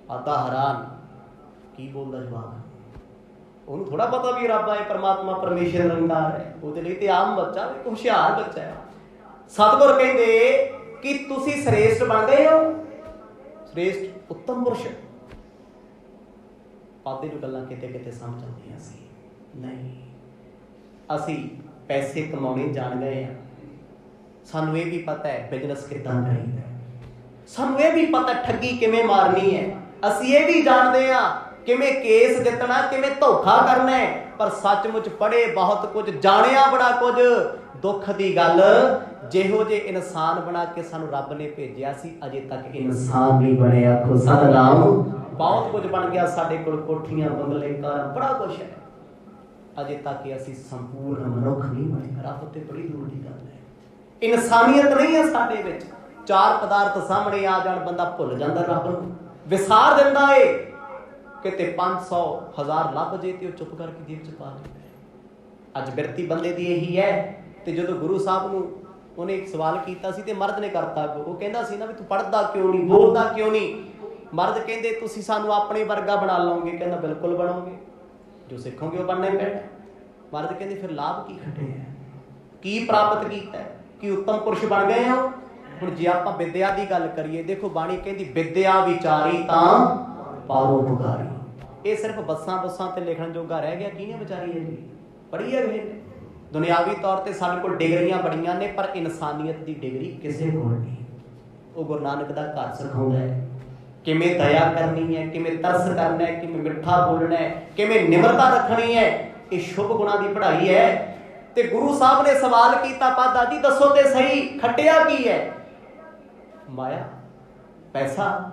पादा हैरान, की बोलदा जवाब? ਉਹਨੂੰ ਥੋੜਾ ਪਤਾ ਵੀ ਰੱਬ ਹੈ, ਪਰਮਾਤਮਾ ਪਰਮੇਸ਼ਰ ਨਿਰੰਕਾਰ ਹੈ। ਉਹਦੇ ਲਈ ਤੇ ਆਮ ਬੱਚਾ ਇੱਕ ਹੁਸ਼ਿਆਰ ਬੱਚਾ ਹੈ। ਸਤਿਗੁਰ ਕਹਿੰਦੇ ਕਿ ਤੁਸੀਂ ਸ੍ਰੇਸ਼ਟ ਬਣ ਗਏ ਹੋ, ਸ੍ਰੇਸ਼ਟ ਉੱਤਮ ਪੁਰਸ਼। ਪਾਦੇ ਨੂੰ ਗੱਲਾਂ ਕਿਤੇ ਕਿਤੇ ਸਮਝ ਆਉਂਦੀਆਂ ਸੀ, ਨਹੀਂ ਅਸੀਂ ਪੈਸੇ ਕਮਾਉਣੇ ਜਾਣ ਗਏ ਆ। ਸਾਨੂੰ ਇਹ ਵੀ ਪਤਾ ਹੈ ਬਿਜ਼ਨਸ ਕਿੱਦਾਂ ਕਰੀਦਾ, ਸਾਨੂੰ ਇਹ ਵੀ ਪਤਾ ਠੱਗੀ ਕਿਵੇਂ ਮਾਰਨੀ ਹੈ, ਅਸੀਂ ਇਹ ਵੀ ਜਾਣਦੇ ਹਾਂ ਕਿਵੇਂ ਕੇਸ ਜਿੱਤਣਾ, ਕਿਵੇਂ ਧੋਖਾ ਕਰਨਾ ਹੈ। ਪਰ ਸੱਚਮੁੱਚ ਪੜ੍ਹੇ ਬਹੁਤ ਕੁਝ, ਜਾਣਿਆ ਬੜਾ ਕੁਝ। ਦੁੱਖ ਦੀ ਗੱਲ ਜਿਹੋ ਜਿਹੇ ਇਨਸਾਨ ਬਣਾ ਕੇ ਸਾਨੂੰ ਰੱਬ ਨੇ ਭੇਜਿਆ ਸੀ, ਅਜੇ ਤੱਕ ਇਨਸਾਨ ਨਹੀਂ ਬਣੇ। ਆਖੋ ਸਤਿਨਾਮ। ਬਹੁਤ ਕੁਝ ਬਣ ਗਿਆ ਸਾਡੇ ਕੋਲ, ਕੋਠੀਆਂ ਬੰਗਲੇ ਘਰ ਬੜਾ ਕੁਛ ਹੈ, ਅਜੇ ਤੱਕ ਅਸੀਂ ਸੰਪੂਰਨ ਮਨੁੱਖ ਨਹੀਂ ਬਣੇ। ਰੱਬ ਤੇ ਬੜੀ ਦੂਰ ਦੀ ਗੱਲ ਹੈ, ਇਨਸਾਨੀਅਤ ਨਹੀਂ ਹੈ ਸਾਡੇ ਵਿੱਚ। ਚਾਰ ਪਦਾਰਥ ਸਾਹਮਣੇ ਆ ਜਾਣ ਬੰਦਾ ਭੁੱਲ ਜਾਂਦਾ ਰੱਬ ਨੂੰ, ਵਿਸਾਰ ਦਿੰਦਾ ਏ। ਕਿਤੇ 500 1000 ਲੱਭ ਜੇ ਤੇ ਉਹ ਚੁੱਪ ਕਰਕੇ ਜੇਬ 'ਚ ਪਾ ਲੈਂਦਾ। ਅੱਜ ਬਿਰਤੀ ਬੰਦੇ ਦੀ ਇਹੀ ਹੈ। ਤੇ ਜਦੋਂ ਗੁਰੂ ਸਾਹਿਬ ਨੂੰ ਉਹਨੇ ਇੱਕ ਸਵਾਲ ਕੀਤਾ ਸੀ ਤੇ ਮਰਦ ਨੇ ਕਰਤਾ, ਉਹ ਕਹਿੰਦਾ ਸੀ ਨਾ ਵੀ ਤੂੰ ਪੜ੍ਹਦਾ ਕਿਉਂ ਨਹੀਂ, ਬੋਲਦਾ ਕਿਉਂ ਨਹੀਂ? ਮਰਦ ਕਹਿੰਦੇ ਤੁਸੀਂ ਸਾਨੂੰ ਆਪਣੇ ਵਰਗਾ ਬਣਾ ਲਓਗੇ? ਕਹਿੰਦਾ ਬਿਲਕੁਲ ਬਣੋਗੇ, ਜੋ ਸਿੱਖੋਗੇ ਉਹ ਬਣਨਾ ਹੀ ਪੈਣਾ। ਮਰਦ ਕਹਿੰਦੇ ਫਿਰ ਲਾਭ ਕੀ ਖੱਟੇ ਹੈ, ਕੀ ਪ੍ਰਾਪਤ ਕੀਤਾ, ਕੀ ਉੱਤਮ ਪੁਰਸ਼ ਬਣ ਗਏ ਹੋ? ਹੁਣ ਜੇ ਆਪਾਂ ਵਿਦਿਆ ਦੀ ਗੱਲ ਕਰੀਏ, ਦੇਖੋ ਬਾਣੀ ਕਹਿੰਦੀ ਵਿਦਿਆ ਵਿਚਾਰੀ ਤਾਂ ਪਰਉਪਕਾਰੀ। ਇਹ ਸਿਰਫ ਬੱਸਾਂ ਬੁੱਸਾਂ ਤੇ ਲਿਖਣ ਜੋਗਾ ਰਹਿ ਗਿਆ। ਕਿਹਨੇ ਵਿਚਾਰੀ ਹੈ ਜੀ? ਪੜ੍ਹੀ ਹੈ ਨੇ। ਦੁਨਿਆਵੀ ਤੌਰ ਤੇ ਸਾਡੇ ਕੋਲ ਡਿਗਰੀਆਂ ਬੜੀਆਂ ਨੇ, ਪਰ ਇਨਸਾਨੀਅਤ ਦੀ ਡਿਗਰੀ ਕਿਸੇ ਕੋਲ ਨਹੀਂ। ਉਹ ਗੁਰੂ ਨਾਨਕ ਦਾ ਘਰ ਸਿਖਾਉਂਦਾ ਹੈ ਕਿਵੇਂ ਦਇਆ ਕਰਨੀ ਹੈ, ਕਿਵੇਂ ਤਰਸ ਕਰਨਾ ਹੈ, ਕਿਵੇਂ ਮਿੱਠਾ ਬੋਲਣਾ ਹੈ, ਕਿਵੇਂ ਨਿਮਰਤਾ ਰੱਖਣੀ ਹੈ। ਇਹ ਸ਼ੁਭ ਗੁਣਾਂ ਦੀ ਪੜ੍ਹਾਈ ਹੈ। ਤੇ ਗੁਰੂ ਸਾਹਿਬ ਨੇ ਸਵਾਲ ਕੀਤਾ, ਪਾਦਾ ਜੀ ਦੱਸੋ ਤੇ ਸਹੀ ਖੱਟਿਆ ਕੀ ਹੈ? ਮਾਇਆ, ਪੈਸਾ।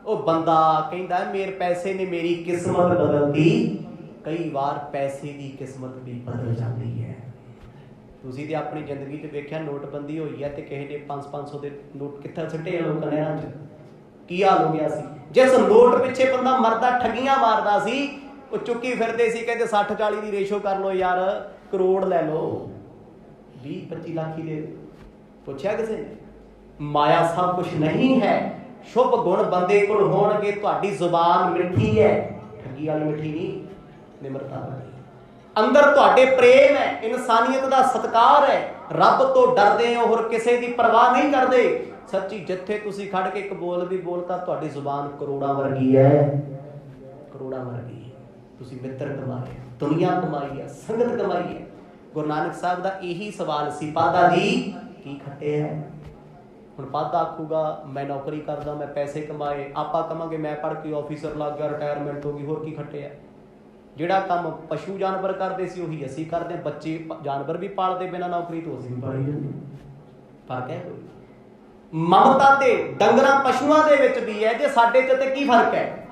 ਉਹ ਬੰਦਾ ਕਹਿੰਦਾ ਮੇਰੇ ਪੈਸੇ ਨੇ ਮੇਰੀ ਕਿਸਮਤ ਬਦਲਦੀ। ਕਈ ਵਾਰ ਪੈਸੇ ਦੀ ਕਿਸਮਤ ਵੀ ਬਦਲ ਜਾਂਦੀ ਹੈ। ਤੁਸੀਂ ਤੇ ਆਪਣੀ ਜ਼ਿੰਦਗੀ 'ਚ ਵੇਖਿਆ ਨੋਟਬੰਦੀ ਹੋਈ ਹੈ ਤੇ ਕਿਸੇ ਨੇ 500 ਦੇ ਨੋਟ ਕਿੱਥੇ ਸਿੱਟੇ ਆ ਲੋਕਾਂ ਨੇ, ਇਹਨਾਂ 'ਚ ਕੀ ਹਾਲ ਹੋ ਗਿਆ ਸੀ। ਜਿਸ ਨੋਟ ਪਿੱਛੇ ਬੰਦਾ ਮਰਦਾ ਠੱਗੀਆਂ ਮਾਰਦਾ ਸੀ, ਉਹ ਚੁੱਕੀ ਫਿਰਦੇ ਸੀ, ਕਹਿੰਦੇ 60-40 ਦੀ ਰੇਸ਼ੋ ਕਰ ਲਓ ਯਾਰ, ਕਰੋੜ ਲੈ ਲਓ, 20-25 ਲੱਖ ਹੀ ਦੇ। ਪੁੱਛਿਆ ਕਿਸੇ ਨੇ? ਮਾਇਆ ਸਭ ਕੁਛ ਨਹੀਂ ਹੈ। ਸ਼ੁਭ ਗੁਣ ਬੰਦੇ ਕੋਲ ਹੋਣਗੇ, ਤੁਹਾਡੀ ਜ਼ੁਬਾਨ ਮਿੱਠੀ ਹੈ, ਠੱਗੀ ਵਾਲੀ ਮਿੱਠੀ ਨਹੀਂ, ਨਿਮਰਤਾ ਵਾਲੀ। ਅੰਦਰ ਤੁਹਾਡੇ ਪ੍ਰੇਮ ਹੈ, ਇਨਸਾਨੀਅਤ ਦਾ ਸਤਿਕਾਰ ਹੈ, ਰੱਬ ਤੋਂ ਡਰਦੇ ਹੋ, ਹੋਰ ਕਿਸੇ ਦੀ ਪਰਵਾਹ ਨਹੀਂ ਕਰਦੇ। ਸੱਚੀ ਜਿੱਥੇ ਤੁਸੀਂ ਖੜ ਕੇ ਇੱਕ ਬੋਲ ਵੀ ਬੋਲਤਾ, ਤੁਹਾਡੀ ਜ਼ੁਬਾਨ ਕਰੋੜਾਂ ਵਰਗੀ ਹੈ, ਕਰੋੜਾਂ ਵਰਗੀ। ਤੁਸੀਂ ਮਿੱਤਰ ਕਮਾਏ, ਦੁਨੀਆ ਕਮਾਈ ਹੈ, ਸੰਗਤ ਕਮਾਈ ਹੈ। ਗੁਰੂ ਨਾਨਕ ਸਾਹਿਬ ਦਾ ਇਹੀ ਸਵਾਲ ਸੀ, ਪਾਦਾ ਜੀ ਕੀ ਖੱਟੇ ਹੈ? ਹੁਣ ਪਾਦਾ ਆਖੂਗਾ ਮੈਂ ਨੌਕਰੀ ਕਰਦਾ, ਮੈਂ ਪੈਸੇ ਕਮਾਏ। ਆਪਾਂ ਕਹਾਂਗੇ ਮੈਂ ਪੜ੍ਹ ਕੇ ਆਫਿਸਰ ਲੱਗ ਗਿਆ, ਰਿਟਾਇਰਮੈਂਟ ਹੋ ਗਈ, ਹੋਰ ਕੀ ਖੱਟਿਆ? ਜਿਹੜਾ ਕੰਮ ਪਸ਼ੂ ਜਾਨਵਰ ਕਰਦੇ ਸੀ ਉਹੀ ਅਸੀਂ ਕਰਦੇ ਹਾਂ। ਬੱਚੇ ਜਾਨਵਰ ਵੀ ਪਾਲਦੇ ਬਿਨਾਂ ਨੌਕਰੀ ਤੋਂ, ਅਸੀਂ ਵੀ ਪਾਲੀ ਜਾਂਦੇ। ਫਰਕ ਹੈ ਕੋਈ? ਮਮਤਾ ਤੇ ਡੰਗਰਾਂ ਪਸ਼ੂਆਂ ਦੇ ਵਿੱਚ ਵੀ ਹੈ, ਜੇ ਸਾਡੇ 'ਚ ਤੇ ਕੀ ਫਰਕ ਹੈ?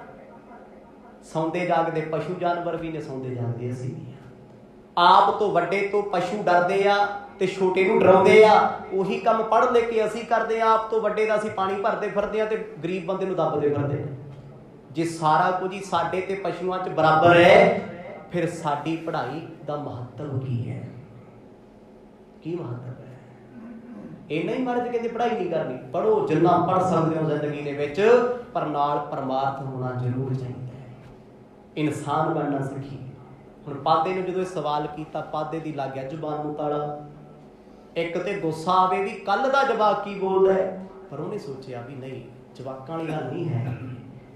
ਸੌਂਦੇ ਜਾਗਦੇ ਪਸ਼ੂ ਜਾਨਵਰ ਵੀ ਨੇ, ਸੌਂਦੇ ਜਾਗਦੇ ਅਸੀਂ ਵੀ। ਆਪ ਤੋਂ ਵੱਡੇ ਤੋਂ ਪਸ਼ੂ ਡਰਦੇ ਆ ਤੇ ਛੋਟੇ ਨੂੰ ਡਰਾਉਂਦੇ ਆ। ਉਹੀ ਕੰਮ ਪੜ੍ਹ ਲੈ ਕੇ ਅਸੀਂ ਕਰਦੇ ਆ। ਆਪ ਤੋਂ ਵੱਡੇ ਦਾ ਅਸੀਂ ਪਾਣੀ ਭਰਦੇ ਫਿਰਦੇ ਆ ਤੇ ਗਰੀਬ ਬੰਦੇ ਨੂੰ ਦੱਬਦੇ ਫਿਰਦੇ ਆ। ਜੇ ਸਾਰਾ ਕੁਝ ਹੀ ਸਾਡੇ ਤੇ ਪਸ਼ੂਆਂ 'ਚ ਬਰਾਬਰ ਹੈ, ਫਿਰ ਸਾਡੀ ਪੜ੍ਹਾਈ ਦਾ ਮਹੱਤਵ ਕੀ ਹੈ? ਕੀ ਮਹੱਤਵ ਹੈ? ਇੰਨਾ ਹੀ ਮਰਦ ਕਹਿੰਦੇ ਪੜ੍ਹਾਈ ਨਹੀਂ ਕਰਨੀ। ਪੜ੍ਹੋ ਜਿੰਨਾ ਪੜ੍ਹ ਸਕਦੇ ਹੋ ਜ਼ਿੰਦਗੀ ਦੇ ਵਿੱਚ, ਪਰ ਨਾਲ ਪਰਮਾਰਥ ਹੋਣਾ ਜ਼ਰੂਰ ਚਾਹੀਦਾ ਹੈ। ਇਨਸਾਨ ਬਣਨਾ ਸਿੱਖੀ। ਹੁਣ ਪਾਦੇ ਨੂੰ ਜਦੋਂ ਇਹ ਸਵਾਲ ਕੀਤਾ, ਪਾਦੇ ਦੀ ਲੱਗ ਗਿਆ ਜ਼ੁਬਾਨ ਨੂੰ ਤਾਲਾ। ਇੱਕ ਤੇ ਗੁੱਸਾ ਆਵੇ ਵੀ ਕੱਲ ਦਾ ਜਵਾਕ ਕੀ ਬੋਲਦਾ ਹੈ, ਪਰ ਉਹਨੇ ਸੋਚਿਆ ਵੀ ਨਹੀਂ, ਜਵਾਕਾਂ ਵਾਲੀ ਗੱਲ ਨਹੀਂ ਹੈ,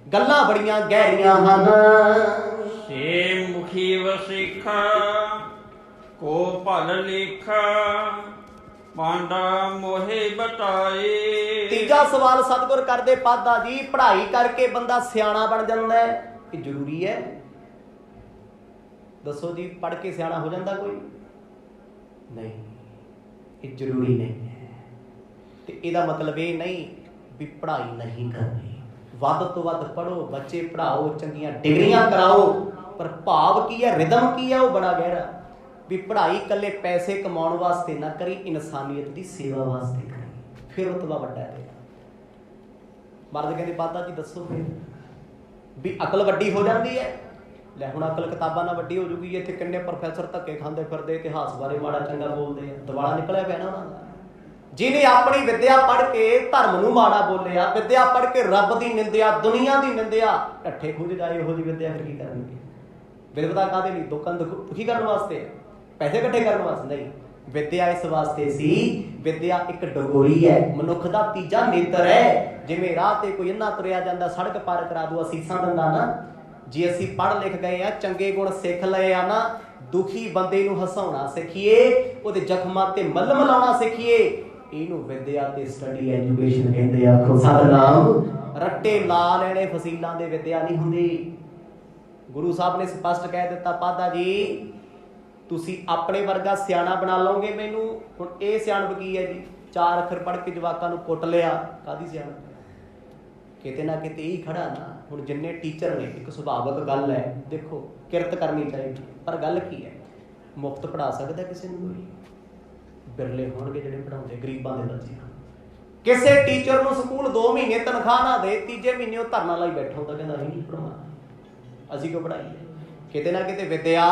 ਗੱਲਾਂ ਬੜੀਆਂ ਗਹਿਰੀਆਂ ਹਨ। ਸੇ ਮੁਖੀ ਵਸਿਖਾ ਕੋ ਭਲ ਲੇਖਾ, ਪਾਂਡਾ ਮੋਹਿ ਬਤਾਏ। ਤੀਜਾ ਸਵਾਲ ਸਤਿਗੁਰ ਕਰਦੇ ਪਾਦਾ ਜੀ, ਪੜ੍ਹਾਈ ਕਰਕੇ ਬੰਦਾ ਸਿਆਣਾ ਬਣ ਜਾਂਦਾ ਹੈ, ਇਹ ਜ਼ਰੂਰੀ ਹੈ? ਦੱਸੋ ਜੀ, ਪੜ੍ਹ ਕੇ ਸਿਆਣਾ ਹੋ ਜਾਂਦਾ ਕੋਈ? ਨਹੀਂ, ਇਹ ਜ਼ਰੂਰੀ ਨਹੀਂ ਹੈ। ਤੇ ਇਹਦਾ ਮਤਲਬ ਇਹ ਨਹੀਂ ਵੀ ਪੜ੍ਹਾਈ ਨਹੀਂ ਕਰਨੀ, ਵੱਧ ਤੋਂ ਵੱਧ ਪੜ੍ਹੋ, ਬੱਚੇ ਪੜ੍ਹਾਓ, ਚੰਗੀਆਂ ਡਿਗਰੀਆਂ ਕਰਾਓ, ਪਰ ਭਾਵ ਕੀ ਹੈ, ਰਿਦਮ ਕੀ ਹੈ, ਉਹ ਬੜਾ ਗਹਿਰਾ। ਵੀ ਪੜ੍ਹਾਈ ਇਕੱਲੇ ਪੈਸੇ ਕਮਾਉਣ ਵਾਸਤੇ ਨਾ ਕਰੀ, ਇਨਸਾਨੀਅਤ ਦੀ ਸੇਵਾ ਵਾਸਤੇ ਕਰੀ, ਫਿਰ ਰੁਤਬਾ ਵੱਡਾ ਹੈ। ਮਰਦ ਕਹਿੰਦੇ ਪਾਦਾ ਜੀ ਦੱਸੋ ਫਿਰ ਵੀ ਅਕਲ ਵੱਡੀ ਹੋ ਜਾਂਦੀ ਹੈ? ਲੈ ਹੁਣ ਅਕਲ ਕਿਤਾਬਾਂ ਨਾਲ ਵੱਡੀ ਹੋ ਜੂਗੀ। ਇੱਥੇ ਕਿੰਨੇ ਪ੍ਰੋਫੈਸਰ ਧੱਕੇ ਖਾਂਦੇ ਫਿਰਦੇ, ਇਤਿਹਾਸ ਬਾਰੇ ਮਾੜਾ ਚੰਗਾ ਬੋਲਦੇ ਆ, ਦਿਵਾਲਾ ਨਿਕਲਿਆ ਪਿਆ ਨਾ ਉਹਨਾਂ ਦਾ। ਜਿਹਨੇ ਆਪਣੀ ਵਿੱਦਿਆ ਪੜ੍ਹ ਕੇ ਧਰਮ ਨੂੰ ਮਾੜਾ ਬੋਲਿਆ, ਵਿੱਦਿਆ ਪੜ੍ਹ ਕੇ ਰੱਬ ਦੀ ਨਿੰਦਿਆ, ਦੁਨੀਆ ਦੀ ਨਿੰਦਿਆ, ਢੱਠੇ ਖੁੱਝ ਜਾਏ ਇਹੋ ਜਿਹੀ ਵਿੱਦਿਆ ਫਿਰ ਕੀ ਕਰਨਗੇ? ਵਿਦਵਤਾ ਕਾਹਦੇ ਲਈ? ਲੋਕਾਂ ਨੂੰ ਦੁਖੀ ਕਰਨ ਵਾਸਤੇ, ਪੈਸੇ ਇਕੱਠੇ ਕਰਨ ਵਾਸਤੇ ਨਹੀਂ। ਵਿੱਦਿਆ ਇਸ ਵਾਸਤੇ ਸੀ, ਵਿੱਦਿਆ ਇੱਕ ਡਗੋਰੀ ਹੈ, ਮਨੁੱਖ ਦਾ ਤੀਜਾ ਨੇਤਰ ਹੈ। ਜਿਵੇਂ ਰਾਹ ਤੇ ਕੋਈ ਇੰਨਾ ਤੁਰਿਆ ਜਾਂਦਾ, ਸੜਕ ਪਾਰ ਕਰਾ ਦੂ, ਅਸੀਸਾਂ ਦਿੰਦਾ ਨਾ। ਜੇ ਅਸੀਂ ਪੜ੍ਹ ਲਿਖ ਗਏ ਆ, ਚੰਗੇ ਗੁਣ ਸਿੱਖ ਲਏ ਆ ਨਾ, ਦੁਖੀ ਬੰਦੇ ਨੂੰ ਹਸਾਉਣਾ ਸਿੱਖੀਏ, ਉਹਦੇ ਜ਼ਖਮਾਂ ਤੇ ਮੱਲਮ ਲਾਉਣਾ ਸਿੱਖੀਏ, ਇਹਨੂੰ ਵਿੱਦਿਆ ਤੇ ਸਟੱਡੀ ਐਜੂਕੇਸ਼ਨ ਕਹਿੰਦੇ ਆ। ਸਤਿਨਾਮ। ਰੱਟੇ ਲਾ ਲੈਣੇ ਫਸੀਲਾਂ ਦੇ ਵਿੱਦਿਆ ਨਹੀਂ ਹੁੰਦੀ। ਗੁਰੂ ਸਾਹਿਬ ਨੇ ਸਪਸ਼ਟ ਕਹਿ ਦਿੱਤਾ, ਪਾਦਾ ਜੀ ਤੁਸੀਂ ਆਪਣੇ ਵਰਗਾ ਸਿਆਣਾ ਬਣਾ ਲਓਗੇ ਮੈਨੂੰ। ਹੁਣ ਇਹ ਸਿਆਣਪ ਕੀ ਹੈ ਜੀ? 4 ਅੱਖਰ ਪੜ੍ਹ ਕੇ ਜਵਾਕਾਂ ਨੂੰ ਕੁੱਟ ਲਿਆ, ਕਾਹਦੀ ਸਿਆਣਪ? ਕਿਤੇ ਨਾ ਕਿਤੇ ਹੀ ਖੜਾ ਨਾ। ਹੁਣ ਜਿੰਨੇ ਟੀਚਰ ਨੇ, ਇੱਕ ਸੁਭਾਵਿਕ ਗੱਲ ਹੈ, ਦੇਖੋ ਕਿਰਤ ਕਰਨੀ ਚਾਹੀਦੀ, ਪਰ ਗੱਲ ਕੀ ਹੈ, ਮੁਫਤ ਪੜ੍ਹਾ ਸਕਦਾ ਕਿਸੇ ਨੂੰ ਕੋਈ? ਬਿਰਲੇ ਹੋਣਗੇ ਜਿਹੜੇ ਪੜ੍ਹਾਉਂਦੇ ਗਰੀਬਾਂ ਦੇ ਬੱਚਿਆਂ। ਕਿਸੇ ਟੀਚਰ ਨੂੰ ਸਕੂਲ 2 ਮਹੀਨੇ ਤਨਖਾਹ ਨਾ ਦੇ, ਤੀਜੇ ਮਹੀਨੇ ਉਹ ਧਰਨਾ ਲਾਈ ਬੈਠਾ ਹੁੰਦਾ, ਕਹਿੰਦਾ ਅਸੀਂ ਨਹੀਂ ਪੜ੍ਹਾਉਣਾ, ਅਸੀਂ ਕਿਉਂ ਪੜ੍ਹਾਈਏ? ਕਿਤੇ ਨਾ ਕਿਤੇ ਵਿੱਦਿਆ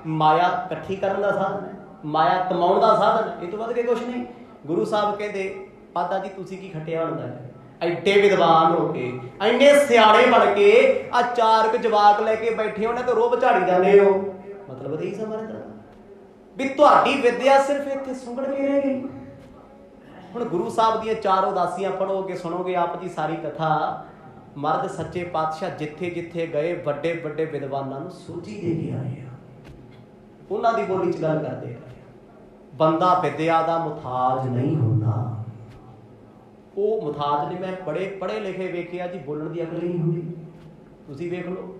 ਮਾਇਆ ਇਕੱਠੀ ਕਰਨ ਦਾ ਸਾਧਨ ਹੈ, ਮਾਇਆ ਕਮਾਉਣ ਦਾ ਸਾਧਨ ਹੈ, ਇਹ ਤੋਂ ਵੱਧ ਕੇ ਕੁਛ ਨਹੀਂ। ਗੁਰੂ ਸਾਹਿਬ ਕਹਿੰਦੇ ਪਾਦਾ ਜੀ ਤੁਸੀਂ ਕੀ ਖੱਟਿਆ ਹੁੰਦਾ ਹੈ? ਐਡੇ ਵਿਦਵਾਨ ਹੋ ਕੇ, ਇੰਨੇ ਸਿਆਣੇ ਬਣ ਕੇ ਆ 4 ਜਵਾਕ ਲੈ ਕੇ ਬੈਠੇ ਉਹਨਾਂ ਤੇ ਰੋਬ ਝਾੜੀ ਜਾਂਦੇ ਹੋ। ਮਤਲਬ ਇਹੀ ਸਮਝਦਾ ਵੀ ਤੁਹਾਡੀ ਵਿੱਦਿਆ ਸਿਰਫ ਇੱਥੇ ਸੁੰਗੜ ਕੇ ਰਹਿ ਗਈ। ਹੁਣ ਗੁਰੂ ਸਾਹਿਬ ਦੀਆਂ 4 ਉਦਾਸੀਆਂ ਪੜ੍ਹੋਗੇ, ਸੁਣੋਗੇ ਆਪ ਜੀ ਸਾਰੀ ਕਥਾ। ਮਰਦ ਸੱਚੇ ਪਾਤਸ਼ਾਹ ਜਿੱਥੇ ਜਿੱਥੇ ਗਏ, ਵੱਡੇ ਵੱਡੇ ਵਿਦਵਾਨਾਂ ਨੂੰ ਸੋਝੀ ਦੇ ਕੇ ਆਏ ਆ, ਉਹਨਾਂ ਦੀ ਬੋਲੀ 'ਚ ਗੱਲ ਕਰਦੇ ਆ। ਬੰਦਾ ਵਿੱਦਿਆ ਦਾ ਮੁਥਾਜ ਨਹੀਂ ਹੁੰਦਾ। ਉਹ ਮੁਥਾਜ ਨੇ, ਮੈਂ ਬੜੇ ਪੜ੍ਹੇ ਲਿਖੇ ਵੇਖਿਆ ਜੀ, ਬੋਲਣ ਦੀ ਅਕਲ ਨਹੀਂ ਹੁੰਦੀ। ਤੁਸੀਂ ਵੇਖ ਲਓ,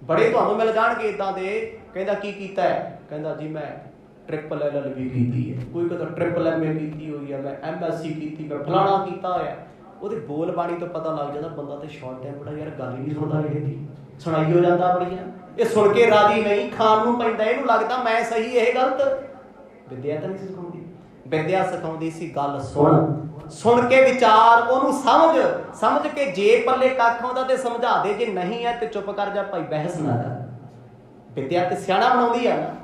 ਬੜੇ ਤੁਹਾਨੂੰ ਮਿਲ ਜਾਣਗੇ ਇੱਦਾਂ ਦੇ। ਕਹਿੰਦਾ ਕੀ ਕੀਤਾ ਹੈ? ਕਹਿੰਦਾ ਜੀ ਮੈਂ ਟ੍ਰਿਪਲ LLB ਕੀਤੀ ਹੈ, ਕੋਈ ਕਹਿੰਦਾ ਟ੍ਰਿਪਲ MA ਕੀਤੀ ਹੋਈ ਹੈ, ਮੈਂ MSc ਕੀਤੀ, ਮੈਂ ਫਲਾਣਾ ਕੀਤਾ ਹੋਇਆ। ਉਹਦੇ ਬੋਲ ਬਾਣੀ ਤੋਂ ਪਤਾ ਲੱਗ ਜਾਂਦਾ ਬੰਦਾ ਤੇ ਸ਼ਾਰਟ ਟਾਈਮ ਬੜਾ, ਯਾਰ ਗੱਲ ਹੀ ਨਹੀਂ ਸੁਣਦਾ, ਇਹਦੀ ਸੁਣਾਈ ਹੋ ਜਾਂਦਾ ਬੜੀਆਂ। ਇਹ ਸੁਣ ਕੇ ਰਾਜੀ ਨਹੀਂ, ਖਾਣ ਨੂੰ ਪੈਂਦਾ, ਇਹਨੂੰ ਲੱਗਦਾ ਮੈਂ ਸਹੀ ਇਹ ਗਲਤ। ਵਿੱਦਿਆ ਤਾਂ ਨਹੀਂ ਸਿਖਾਉਂਦੀ। ਵਿੱਦਿਆ ਸਿਖਾਉਂਦੀ ਸੀ ਗੱਲ ਸੁਣ ਕੇ ਵਿਚਾਰ, ਉਹਨੂੰ ਸਮਝ ਕੇ, ਜੇ ਪੱਲੇ ਕੱਖ ਆਉਂਦਾ ਤੇ ਸਮਝਾ ਦੇ, ਜੇ ਨਹੀਂ ਹੈ ਤੇ ਚੁੱਪ ਕਰ ਜਾ ਭਾਈ, ਬਹਿਸ ਨਾ ਕਰ। ਵਿੱਦਿਆ ਤੇ ਸਿਆਣਾ ਬਣਾਉਂਦੀ ਆ ਨਾ,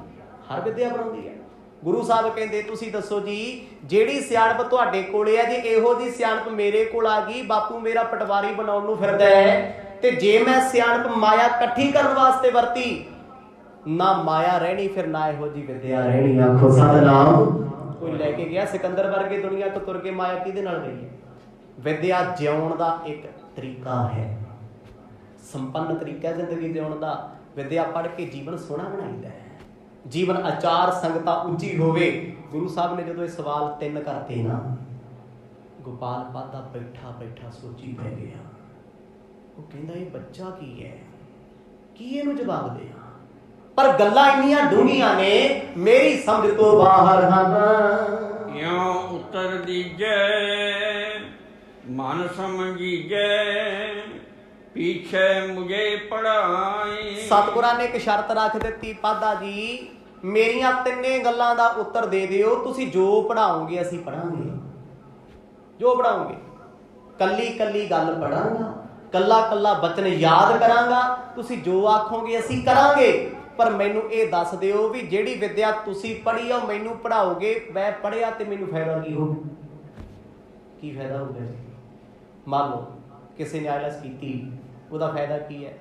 ਹਰ ਵਿੱਦਿਆ ਬਣਾਉਂਦੀ ਹੈ। ਗੁਰੂ ਸਾਹਿਬ ਕਹਿੰਦੇ ਤੁਸੀਂ ਦੱਸੋ ਜੀ, ਜਿਹੜੀ ਸਿਆਣਪ ਤੁਹਾਡੇ ਕੋਲੇ ਆ, ਜੇ ਇਹੋ ਜਿਹੀ ਸਿਆਣਪ ਮੇਰੇ ਕੋਲ ਆ ਗਈ, ਬਾਪੂ ਮੇਰਾ ਪਟਵਾਰੀ ਬਣਾਉਣ ਨੂੰ ਫਿਰਦਾ ਹੈ, ਤੇ ਜੇ ਮੈਂ ਸਿਆਣਪ ਮਾਇਆ ਇਕੱਠੀ ਕਰਨ ਵਾਸਤੇ ਵਰਤੀ, ਨਾ ਮਾਇਆ ਰਹਿਣੀ, ਫਿਰ ਨਾ ਇਹੋ ਜਿਹੀ ਵਿੱਦਿਆ ਰਹਿਣੀ। ਆਖੋ ਸਤਿਨਾਮ। ਕੋਈ ਲੈ ਕੇ ਗਿਆ ਸਿਕੰਦਰ ਵਰਗੇ ਦੁਨੀਆ ਤੋਂ ਤੁਰ ਕੇ, ਮਾਇਆ ਕਿਹਦੇ ਨਾਲ ਗਈ ਹੈ? ਵਿੱਦਿਆ ਜਿਉਣ ਦਾ ਇੱਕ ਤਰੀਕਾ ਹੈ, ਸੰਪੰਨ ਤਰੀਕਾ ਜ਼ਿੰਦਗੀ ਜਿਉਣ ਦਾ। ਵਿੱਦਿਆ ਪੜ੍ਹ ਕੇ ਜੀਵਨ ਸੋਹਣਾ ਬਣਾਈਦਾ ਹੈ, ਜੀਵਨ ਆਚਾਰ ਸੰਗਤਾ ਉੱਚੀ ਹੋਵੇ। ਗੁਰੂ ਸਾਹਿਬ ਨੇ ਜਦੋਂ ਇਹ ਸਵਾਲ 3 ਕਰਤੇ ਨਾ, ਗੋਪਾਲ ਪਾਦਾ ਬੈਠਾ ਬੈਠਾ ਸੋਚੀ ਪੈ ਗਿਆ। ਉਹ ਕਹਿੰਦਾ ਇਹ ਬੱਚਾ ਕੀ ਹੈ, ਕੀ ਇਹਨੂੰ ਜਵਾਬ ਦੇ? ਪਰ ਗੱਲਾਂ ਇੰਨੀਆਂ ਡੂੰਘੀਆਂ ਨੇ, ਮੇਰੀ ਸਮਝ ਤੋਂ ਬਾਹਰ ਹਨ। ਇਉਂ ਉੱਤਰ ਦੀਜੈ ਮਨ ਸਮਝੀਜੈ, ਪੀਛੇ ਮੁਝੇ ਪੜਾਈ। ਸਤਿਗੁਰਾਂ ਨੇ ਇੱਕ ਸ਼ਰਤ ਰੱਖ ਦਿੱਤੀ, ਪਾਦਾ ਜੀ ਮੇਰੀਆਂ 3 ਗੱਲਾਂ ਦਾ ਉੱਤਰ ਦੇ ਦਿਓ, ਤੁਸੀਂ ਜੋ ਪੜ੍ਹਾਓਗੇ ਅਸੀਂ ਪੜ੍ਹਾਂਗੇ, ਜੋ ਪੜ੍ਹਾਓਗੇ। ਕੱਲੀ ਕੱਲੀ ਗੱਲ ਪੜ੍ਹਾਂਗਾ, ਕੱਲਾ ਕੱਲਾ ਬਚਨ ਯਾਦ ਕਰਾਂਗਾ, ਤੁਸੀਂ ਜੋ ਆਖੋਗੇ ਅਸੀਂ ਕਰਾਂਗੇ। ਪਰ ਮੈਨੂੰ ਇਹ ਦੱਸ ਦਿਓ ਵੀ ਜਿਹੜੀ ਵਿੱਦਿਆ ਤੁਸੀਂ ਪੜ੍ਹੀ ਆ ਉਹ ਮੈਨੂੰ ਪੜ੍ਹਾਓਗੇ, ਮੈਂ ਪੜ੍ਹਿਆ ਤੇ ਮੈਨੂੰ ਫਾਇਦਾ ਕੀ ਹੋਊ? ਕੀ ਫਾਇਦਾ ਹੋਊਗਾ ਜੀ? ਮੰਨ ਲਓ ਕਿਸੇ ਨੇ IELTS ਕੀਤੀ, ਉਹਦਾ ਫਾਇਦਾ ਕੀ ਹੈ?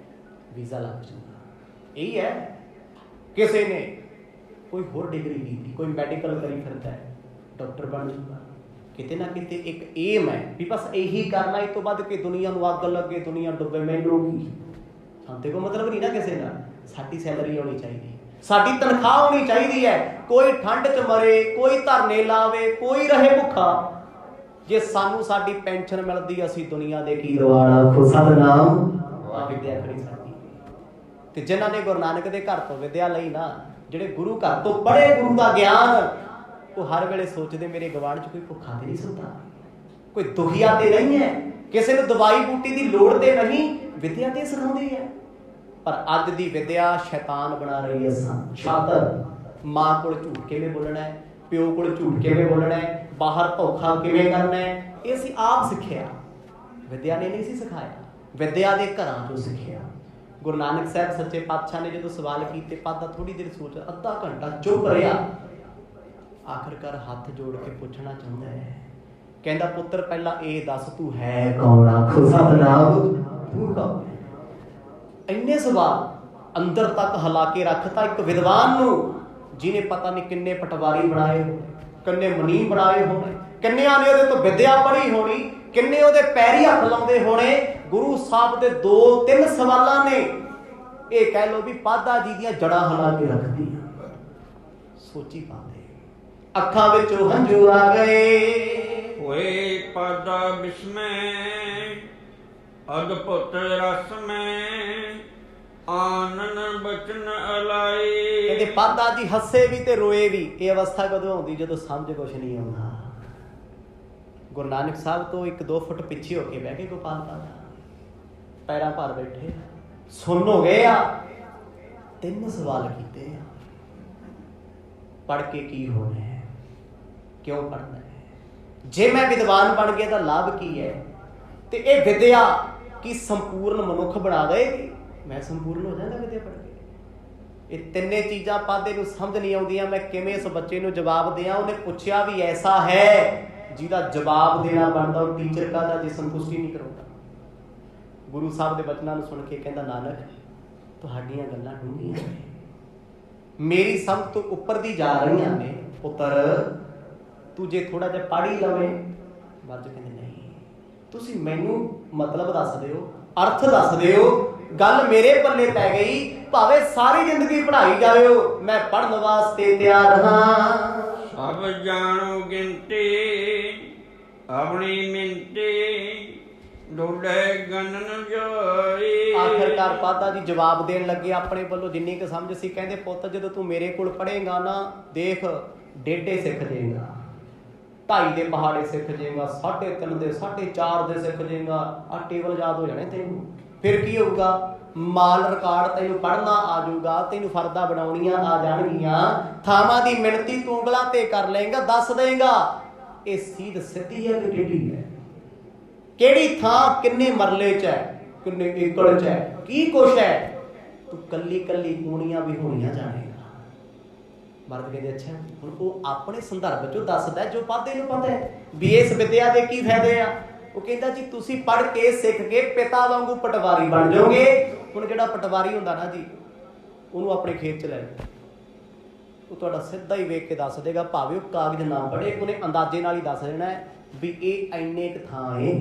ਵੀਜ਼ਾ ਲੱਗ ਜਾਊਗਾ, ਇਹੀ ਹੈ। ਕਿਸੇ ਨੇ ਕੋਈ ਹੋਰ ਡਿਗਰੀ ਕੀਤੀ, ਕੋਈ ਮੈਡੀਕਲ ਕਰੀ ਫਿਰਦਾ ਹੈ, ਡਾਕਟਰ ਬਣ ਜਾਊਗਾ। ਕਿਤੇ ਨਾ ਕਿਤੇ ਇੱਕ ਏਮ ਹੈ ਵੀ ਬਸ ਇਹੀ ਕਰਨਾ, ਇਸ ਤੋਂ ਵੱਧ ਕੇ ਦੁਨੀਆ ਨੂੰ ਅੱਗ ਲੱਗੇ, ਦੁਨੀਆ ਡੁੱਬੇ, ਮੈਨੂੰ ਕੀ? ਸਾਨੂੰ ਤੇ ਕੋਈ ਮਤਲਬ ਨਹੀਂ ਨਾ ਕਿਸੇ ਨਾਲ। ਸਾਡੀ ਸੈਲਰੀ ਆਉਣੀ ਚਾਹੀਦੀ, ਸਾਡੀ ਤਨਖਾਹ ਹੋਣੀ ਚਾਹੀਦੀ ਹੈ। ਕੋਈ ਠੰਡ 'ਚ ਮਰੇ, ਕੋਈ ਧਰਨੇ ਲਾਵੇ, ਕੋਈ ਰਹੇ ਭੁੱਖਾ। ਜੇ ਸਾਨੂੰ ਸਾਡੀ ਪੈਨਸ਼ਨ ਮਿਲਦੀ, ਅਸੀਂ ਦੁਨੀਆ ਦੇ ਕੀ ਦਵਾਣਾ। ਸਤਿਨਾਮ ਵਿਦਿਆ ਖੜੀ ਸਾਡੀ। ਤੇ ਜਿਨ੍ਹਾਂ ਨੇ ਗੁਰੂ ਨਾਨਕ ਦੇ ਘਰ ਤੋਂ ਵਿਦਿਆ ਲਈ ਨਾ, ਜਿਹੜੇ ਗੁਰੂ ਘਰ ਤੋਂ ਪੜ੍ਹੇ ਗੁਰੂ ਦਾ ਗਿਆਨ, ਉਹ ਹਰ ਵੇਲੇ ਸੋਚਦੇ ਮੇਰੇ ਗਵਾਂਢ 'ਚ ਕੋਈ ਭੁੱਖਾ ਤੇ ਨਹੀਂ ਸੁੱਤਾ, ਕੋਈ ਦੁਖੀਆ ਤੇ ਨਹੀਂ ਹੈ, ਕਿਸੇ ਨੂੰ ਦਵਾਈ ਬੂਟੀ ਦੀ ਲੋੜ ਤੇ ਨਹੀਂ। ਵਿਦਿਆ ਤੇ ਸਿਖਾਉਂਦੀ ਹੈ। ਪਰ ਅੱਜ ਦੀ ਵਿਦਿਆ ਸ਼ੈਤਾਨ ਬਣਾ ਰਹੀ ਹੈ ਸਾਨੂੰ। ਛਾਤਰ ਮਾਂ ਕੋਲ ਝੂਠ ਕਿਵੇਂ ਬੋਲਣਾ ਹੈ, ਪਿਓ ਕੋਲ ਝੂਠ ਕਿਵੇਂ ਬੋਲਣਾ ਹੈ, ਬਾਹਰ ਧੋਖਾ ਕਿਵੇਂ ਕਰਨਾ ਹੈ, ਇਹ ਅਸੀਂ ਆਪ ਸਿੱਖਿਆ। ਵਿਦਿਆ ਨੇ ਨਹੀਂ ਸੀ ਸਿਖਾਇਆ, ਵਿਦਿਆ ਦੇ ਘਰਾਂ ਤੋਂ ਸਿੱਖਿਆ। ਗੁਰੂ ਨਾਨਕ ਸਾਹਿਬ ਸੱਚੇ ਪਾਤਸ਼ਾਹ ਨੇ ਜਦੋਂ ਸਵਾਲ ਕੀਤੇ, ਪਾਦਾ ਥੋੜੀ ਦੇਰ ਸੋਚ, ਅੱਧਾ ਘੰਟਾ ਚੁੱਪ ਰਿਹਾ। ਆਖਰਕਾਰ ਹੱਥ ਜੋੜ ਕੇ ਪੁੱਛਣਾ ਚਾਹੁੰਦਾ ਹੈ, ਕਹਿੰਦਾ ਪੁੱਤਰ ਪਹਿਲਾਂ ਇਹ ਦੱਸ ਤੂੰ ਹੈ ਕੌਣ। ਆਖੋ ਸਤਿਨਾਮ, ਤੂੰ ਕੌਣ। ਇੰਨੇ ਸਵਾਲ ਅੰਦਰ ਤੱਕ ਹਿਲਾ ਕੇ ਰੱਖਤਾ ਇੱਕ ਵਿਦਵਾਨ ਨੂੰ, ਜਿਹਨੇ ਪਤਾ ਨਹੀਂ ਕਿੰਨੇ ਪਟਵਾਰੀ ਬਣਾਏ ਹੋਣੇ, ਕਿੰਨੇ ਮੁਨੀਮ ਬਣਾਏ ਹੋਣੇ, ਕਿੰਨਿਆਂ ਨੇ ਉਹਦੇ ਤੋਂ ਵਿਦਿਆ ਪੜ੍ਹੀ ਹੋਣੀ, ਕਿੰਨੇ ਉਹਦੇ ਪੈਰੀ ਹੱਥ ਲਾਉਂਦੇ ਹੋਣੇ। ਗੁਰੂ ਸਾਹਿਬ ਦੇ 2-3 ਸਵਾਲਾਂ ਨੇ ਇਹ ਕਹਿ ਲੋ ਵੀ ਪਾਦਾ ਜੀ ਦੀਆਂ ਜੜ੍ਹਾਂ ਹਿਲਾ ਕੇ ਰੱਖਦੀਆਂ। ਸੋਚੀ ਪਾਉਂਦੇ, ਅੱਖਾਂ ਵਿੱਚੋਂ ਹੰਝੂ ਆ ਗਏ। ਹੋਏ ਪਾਦਾ ਬਿਸਮੈ ਅਦਭੁਤ ਰਸ ਮੈਂ ਆਨਨ ਬਚਨ ਅਲਾਈ। ਕਹਿੰਦੇ ਪਾਦਾ ਜੀ ਹੱਸੇ ਵੀ ਤੇ ਰੋਏ ਵੀ। ਇਹ ਅਵਸਥਾ ਕਦੋਂ ਆਉਂਦੀ? ਜਦੋਂ ਸਮਝ ਕੁਛ ਨਹੀਂ ਆਉਂਦਾ। ਗੁਰੂ ਨਾਨਕ ਸਾਹਿਬ ਤੋਂ 1-2 ਫੁੱਟ ਪਿੱਛੇ ਹੋ ਕੇ ਬਹਿ ਕੇ ਗੋਪਾਲ ਪਾਦਾ ਪੈਰਾਂ ਭਾਰ ਬੈਠੇ, ਸੁਣ ਹੋ ਗਏ ਆ। 3 ਸਵਾਲ ਕੀਤੇ ਆ, ਪੜ੍ਹ ਕੇ ਕੀ ਹੋਣਾ ਹੈ, ਕਿਉਂ ਪੜ੍ਹਨਾ ਹੈ, ਜੇ ਮੈਂ ਵਿਦਵਾਨ ਬਣ ਗਿਆ ਤਾਂ ਲਾਭ ਕੀ ਹੈ, ਤੇ ਇਹ ਵਿਦਿਆ ਕੀ ਸੰਪੂਰਨ ਮਨੁੱਖ ਬਣਾ ਦੇਗੀ? ਮੈਂ ਸੰਪੂਰਨ ਹੋ ਜਾਣਾ ਵਿਦਿਆ ਪੜ੍ਹ ਕੇ? ਇਹ 3 ਚੀਜ਼ਾਂ ਪਾਦੇ ਨੂੰ ਸਮਝ ਨਹੀਂ ਆਉਂਦੀਆਂ। ਮੈਂ ਕਿਵੇਂ ਇਸ ਬੱਚੇ ਨੂੰ ਜਵਾਬ ਦਿਆਂ? ਉਹਨੇ ਪੁੱਛਿਆ ਵੀ ਐਸਾ ਹੈ ਜਿਹਦਾ ਜਵਾਬ ਦੇਣਾ ਬਣਦਾ, ਉਹ ਟੀਚਰ ਕਾਹਦਾ ਜੇ ਸੰਤੁਸ਼ਟੀ ਨਹੀਂ ਕਰਾਉਂਦਾ। ਗੁਰੂ ਸਾਹਿਬ ਦੇ ਬਚਨਾਂ ਨੂੰ ਸੁਣ ਕੇ ਕਹਿੰਦਾ, ਨਾਨਕ ਤੁਹਾਡੀਆਂ ਗੱਲਾਂ ਡੂੰਘੀਆਂ ਨੇ, ਮੇਰੀ ਸਮਝ ਤੋਂ ਉੱਪਰ ਦੀ ਜਾ ਰਹੀਆਂ ਨੇ। ਪੁੱਤਰ ਤੂੰ ਜੇ ਥੋੜਾ ਜਿਹਾ ਪੜ੍ਹ ਹੀ ਲਵੇਂ। ਬਾਅਦ ਚ ਕਹਿੰਦੇ ਨਹੀਂ, ਤੁਸੀਂ ਮੈਨੂੰ ਮਤਲਬ ਦੱਸ ਦਿਓ, ਅਰਥ ਦੱਸ ਦਿਓ, ਗੱਲ ਮੇਰੇ ਪੱਲੇ ਪੈ ਗਈ, ਭਾਵੇਂ ਸਾਰੀ ਜ਼ਿੰਦਗੀ ਪੜ੍ਹਾਈ ਜਾਇਓ, ਮੈਂ ਪੜ੍ਹਨ ਵਾਸਤੇ ਤਿਆਰ ਹਾਂ। ਸਭ ਜਾਣੋ ਗਿਣਤੀ ਆਪਣੀ ਮਿੰਤੀ ਡੋਲੇ ਗਨਨ ਜਾਈ। ਆਖਰਕਾਰ ਪਾਦਾ ਜੀ ਜਵਾਬ ਦੇਣ ਲੱਗੇ ਆਪਣੇ ਵੱਲੋਂ ਜਿੰਨੀ ਕੁ ਸਮਝ ਸੀ। ਕਹਿੰਦੇ ਪੁੱਤ ਜਦੋਂ ਤੂੰ ਮੇਰੇ ਕੋਲ ਪੜ੍ਹੇਗਾ ਨਾ, ਦੇਖ 1.5 ਸਿੱਖ ਜਾਏਗਾ, 2.5 ਦੇ ਪਹਾੜੇ ਸਿੱਖ ਜਾਏਗਾ, 3.5 ਦੇ 4.5 ਦੇ ਸਿੱਖ ਜਾਏਗਾ। ਆਹ ਟੇਬਲ ਯਾਦ ਹੋ ਜਾਣੇ ਤੈਨੂੰ। ਫਿਰ ਕੀ ਹੋਊਗਾ? ਮਾਲ ਰਿਕਾਰਡ ਤੈਨੂੰ ਪੜ੍ਹਨਾ ਆ ਜਾਊਗਾ, ਤੈਨੂੰ ਫਰਦਾ ਬਣਾਉਣੀਆਂ ਆ ਜਾਣਗੀਆਂ, ਥਾਵਾਂ ਦੀ ਮਿਣਤੀ ਤੂੰ ਉਂਗਲਾਂ ਤੇ ਕਰ ਲਏਗਾ, ਦੱਸ ਦੇਗਾ ਇਹ ਸੀਧ ਸਿੱਧੀ ਹੈ ਕਿ ਟੇਢੀ ਹੈ, ਕਿਹੜੀ ਥਾਂ ਕਿੰਨੇ ਮਰਲੇ 'ਚ ਹੈ, ਕਿੰਨੇ ਏਕੜ 'ਚ ਹੈ, ਕੀ ਕੁਛ ਹੈ, ਤੂੰ ਕੱਲੀ ਕੱਲੀ ਕੂਣੀਆਂ ਵੀ ਹੋਣੀਆਂ ਜਾਣੇਗਾ। ਮਰਦ ਕਹਿੰਦੇ ਅੱਛਾ, ਹੁਣ ਉਹ ਆਪਣੇ ਸੰਦਰਭ 'ਚੋਂ ਦੱਸਦਾ ਜੋ ਪਾਦੇ ਨੂੰ ਪਤਾ ਹੈ ਵੀ ਇਸ ਵਿਦਿਆ ਦੇ ਕੀ ਫਾਇਦੇ ਆ। ਉਹ ਕਹਿੰਦਾ ਜੀ ਤੁਸੀਂ ਪੜ੍ਹ ਕੇ ਸਿੱਖ ਕੇ ਪਿਤਾ ਵਾਂਗੂ ਪਟਵਾਰੀ ਬਣ ਜਾਓਗੇ। ਹੁਣ ਜਿਹੜਾ ਪਟਵਾਰੀ ਹੁੰਦਾ ਨਾ ਜੀ, ਉਹਨੂੰ ਆਪਣੇ ਖੇਤ 'ਚ ਲੈ ਲਓ, ਉਹ ਤੁਹਾਡਾ ਸਿੱਧਾ ਹੀ ਵੇਖ ਕੇ ਦੱਸ ਦੇਗਾ, ਭਾਵੇਂ ਉਹ ਕਾਗਜ਼ ਨਾ ਪੜ੍ਹੇ, ਉਹਨੇ ਅੰਦਾਜ਼ੇ ਨਾਲ ਹੀ ਦੱਸ ਦੇਣਾ ਵੀ ਇਹ ਇੰਨੇ ਕੁ ਥਾਂ ਏ,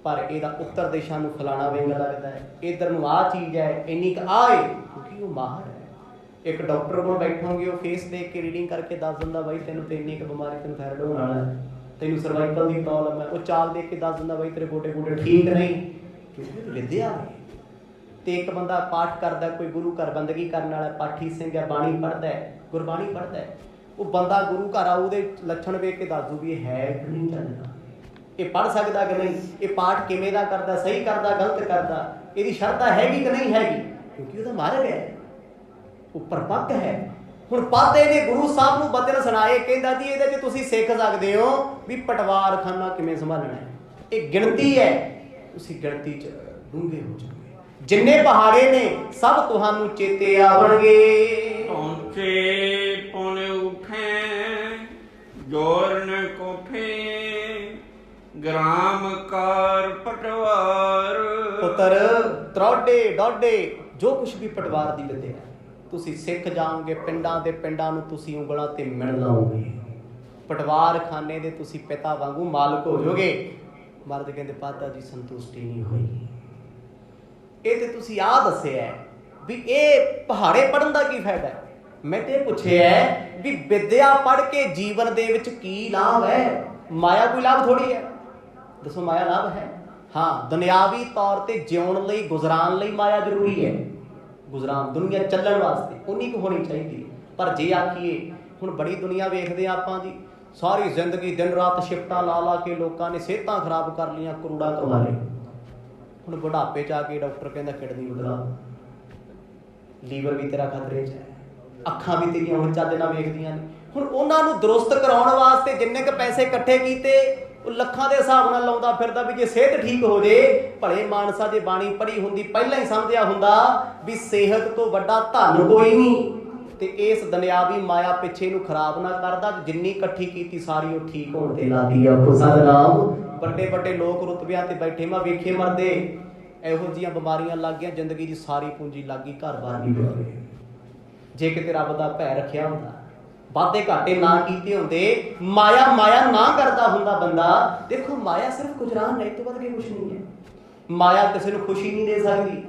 ਪਰ ਇਹਦਾ ਉੱਤਰ ਦਿਸ਼ਾ ਨੂੰ ਫਲਾਣਾ ਵਿੰਗ ਲੱਗਦਾ ਹੈ, ਇੱਧਰ ਨੂੰ ਆਹ ਚੀਜ਼ ਹੈ, ਇੰਨੀ ਕੁ ਆਹ ਏ, ਕਿਉਂਕਿ ਉਹ ਮਾਹਰ ਹੈ। ਇੱਕ ਡਾਕਟਰ ਕੋਲ ਬੈਠੋਗੇ, ਉਹ ਫੇਸ ਦੇਖ ਕੇ ਰੀਡਿੰਗ ਕਰਕੇ ਦੱਸ ਦਿੰਦਾ ਬਾਈ ਤੈਨੂੰ ਤੇ ਇੰਨੀ ਕੁ ਬਿਮਾਰੀ, ਤੈਨੂੰ ਥਾਇਰਾਇਡ ਹੋਣ ਵਾਲਾ ਹੈ, ਤੈਨੂੰ ਸਰਵਾਈਕਲ ਦੀ ਪ੍ਰੋਬਲਮ ਹੈ। ਉਹ ਚਾਲ ਦੇਖ ਕੇ ਦੱਸ ਦਿੰਦਾ ਬਾਈ ਤੇਰੇ ਗੋਡੇ ਠੀਕ ਨਹੀਂ, ਕਿਉਂਕਿ ਵਿਦਿਆ ਹੈ। ਤੇ ਇੱਕ ਬੰਦਾ ਪਾਠ ਕਰਦਾ, ਕੋਈ ਗੁਰੂ ਘਰ ਬੰਦਗੀ ਕਰਨ ਵਾਲਾ ਪਾਠੀ ਸਿੰਘ ਹੈ, ਬਾਣੀ ਪੜ੍ਹਦਾ ਹੈ, ਗੁਰਬਾਣੀ ਪੜ੍ਹਦਾ ਹੈ, ਉਹ ਬੰਦਾ ਗੁਰੂ ਘਰ ਆ, ਉਹਦੇ ਲੱਛਣ ਵੇਖ ਕੇ ਦੱਸ ਦੂ ਵੀ ਇਹ ਹੈ ਕਿ ਨਹੀਂ ਚੱਲਦਾ, ਇਹ ਪੜ੍ਹ ਸਕਦਾ ਕਿ ਨਹੀਂ, ਇਹ ਪਾਠ ਕਿਵੇਂ ਦਾ ਕਰਦਾ, ਸਹੀ ਕਰਦਾ ਗਲਤ ਕਰਦਾ, ਇਹਦੀ ਸ਼ਰਧਾ ਹੈਗੀ ਕਿ ਨਹੀਂ ਹੈਗੀ, ਕਿਉਂਕਿ ਉਹਦਾ ਮਾਰਗ ਹੈ, ਉਹ ਪਰਪੱਕ ਹੈ। ਹੁਣ ਪਾਦੇ ਨੇ ਗੁਰੂ ਸਾਹਿਬ ਨੂੰ ਬਚਨ ਸੁਣਾਏ, ਕਹਿੰਦਾ ਜੀ ਇਹਦੇ 'ਚ ਤੁਸੀਂ ਸਿੱਖ ਸਕਦੇ ਹੋ ਵੀ ਪਟਵਾਰਖਾਨਾ ਕਿਵੇਂ ਸੰਭਾਲਣਾ ਹੈ। ਇਹ ਗਿਣਤੀ ਹੈ, ਤੁਸੀਂ ਗਿਣਤੀ 'ਚ ਡੂੰਘੇ ਹੋ ਜਾਓਗੇ। ਜਿੰਨੇ ਪਹਾੜੇ ਨੇ ਸਭ ਤੁਹਾਨੂੰ ਚੇਤੇ ਆਵਣਗੇ। ਪਹੁੰਚੇ ਪੁਣ ਉਠੇ ਜੋਰਨ ਕੋਠੇ ਗ੍ਰਾਮ ਕਾਰ ਪਟਵਾਰ। ਪੁੱਤਰ ਤਰੋਡੇ ਡੋਡੇ ਜੋ ਕੁਛ ਵੀ ਪਟਵਾਰ ਦੀ ਵਿਦਿਆ ਤੁਸੀਂ ਸਿੱਖ ਜਾਓਗੇ, ਪਿੰਡਾਂ ਦੇ ਪਿੰਡਾਂ ਨੂੰ ਤੁਸੀਂ ਉਂਗਲਾਂ ਤੇ ਮਿਣ ਲਾਓਗੇ, ਪਟਵਾਰਖਾਨੇ ਦੇ ਤੁਸੀਂ ਪਿਤਾ ਵਾਂਗੂ ਮਾਲਕ ਹੋ ਜਾਓਗੇ। ਮਰਦ ਕਹਿੰਦੇ ਪਾਦਾ ਜੀ ਸੰਤੁਸ਼ਟੀ ਨਹੀਂ ਹੋਈ। ਇਹ ਤੇ ਤੁਸੀਂ ਆਹ ਦੱਸਿਆ ਵੀ ਇਹ ਪਹਾੜੇ ਪੜਨ ਦਾ ਕੀ ਫਾਇਦਾ ਹੈ। ਮੈਂ ਤੇ ਪੁੱਛਿਆ ਵੀ ਵਿਦਿਆ ਪੜ੍ਹ ਕੇ ਜੀਵਨ ਦੇ ਵਿੱਚ ਕੀ ਲਾਭ ਹੈ। ਮਾਇਆ ਕੋਈ ਲਾਭ ਥੋੜੀ ਹੈ, ਦੱਸੋ ਮਾਇਆ ਲਾਭ ਹੈ? ਹਾਂ, ਦੁਨਿਆਵੀ ਤੌਰ ਤੇ ਜਿਉਣ ਲਈ, ਗੁਜ਼ਰਾਨ ਲਈ ਮਾਇਆ ਜ਼ਰੂਰੀ ਹੈ। ਗੁਜ਼ਰਾਨ ਦੁਨੀਆ ਚੱਲਣ ਵਾਸਤੇ ਉਨੀ ਕੁ ਹੋਣੀ ਚਾਹੀਦੀ ਹੈ। ਪਰ ਜੇ ਆਖੀਏ ਹੁਣ ਬੜੀ ਦੁਨੀਆ ਵੇਖਦੇ ਆ ਆਪਾਂ ਜੀ, ਸਾਰੀ ਜ਼ਿੰਦਗੀ ਦਿਨ ਰਾਤ ਸ਼ਿਫਟਾਂ ਲਾ ਲਾ ਕੇ ਲੋਕਾਂ ਨੇ ਸਿਹਤਾਂ ਖਰਾਬ ਕਰ ਲਈਆਂ, ਕਰੋੜਾਂ ਕਮਾ ਲਏ। ਹੁਣ ਬੁਢਾਪੇ 'ਚ ਆ ਕੇ ਡਾਕਟਰ ਕਹਿੰਦਾ ਕਿਡਨੀ ਬਦਲਾ, ਲੀਵਰ ਵੀ ਤੇਰਾ ਖਤਰੇ 'ਚ ਹੈ, ਅੱਖਾਂ ਵੀ ਤੇਰੀਆਂ ਹੁਣ ਚੱਜ ਨਾਲ ਵੇਖਦੀਆਂ ਨੇ। ਹੁਣ ਉਹਨਾਂ ਨੂੰ ਦਰੁਸਤ ਕਰਾਉਣ ਵਾਸਤੇ ਜਿੰਨੇ ਕੁ ਪੈਸੇ ਇਕੱਠੇ ਕੀਤੇ, ਉਹ ਲੱਖਾਂ ਦੇ ਹਿਸਾਬ ਨਾਲ ਲਾਉਂਦਾ ਫਿਰਦਾ ਵੀ ਜੇ ਸਿਹਤ ਠੀਕ ਹੋ ਜੇ। ਭਲੇ ਮਾਨਸਾ ਜੇ ਬਾਣੀ ਪੜ੍ਹੀ ਹੁੰਦੀ, ਪਹਿਲਾਂ ਹੀ ਸਮਝਿਆ ਹੁੰਦਾ ਵੀ ਸਿਹਤ ਤੋਂ ਵੱਡਾ ਧਨ ਕੋਈ ਨਹੀਂ, ਤੇ ਇਸ ਦੁਨਿਆਵੀ ਮਾਇਆ ਪਿੱਛੇ ਇਹਨੂੰ ਖਰਾਬ ਨਾ ਕਰਦਾ। ਜਿੰਨੀ ਇਕੱਠੀ ਕੀਤੀ ਸਾਰੀ ਉਹ ਠੀਕ ਹੋਣ ਤੇ ਲਾਦੀ ਆ। ਸਤਿਨਾਮ। ਵੱਡੇ ਵੱਡੇ ਲੋਕ ਰੁਤਬਿਆਂ ਤੇ ਬੈਠੇ, ਮੈਂ ਵੇਖੇ ਮਰਦੇ, ਇਹੋ ਜਿਹੀਆਂ ਬਿਮਾਰੀਆਂ ਲੱਗ ਗਈਆਂ, ਜ਼ਿੰਦਗੀ ਦੀ ਸਾਰੀ ਪੂੰਜੀ ਲੱਗ ਗਈ, ਘਰ-ਬਾਰ ਨਹੀਂ ਬਚੇ। ਜੇ ਕਿਤੇ ਰੱਬ ਦਾ ਭੈ ਰੱਖਿਆ ਹੁੰਦਾ, ਵਾਧੇ ਘਾਟੇ ਨਾ ਕੀਤੇ ਹੁੰਦੇ, ਮਾਇਆ ਨਾ ਕਰਦਾ ਹੁੰਦਾ ਬੰਦਾ। ਦੇਖੋ ਮਾਇਆ ਸਿਰਫ ਗੁਜ਼ਰਾਨ ਨਹੀਂ, ਤੋਂ ਵੱਧ ਕੇ ਕੁਛ ਨਹੀਂ ਹੈ। ਮਾਇਆ ਕਿਸੇ ਨੂੰ ਖੁਸ਼ੀ ਨਹੀਂ ਦੇ ਸਕਦੀ,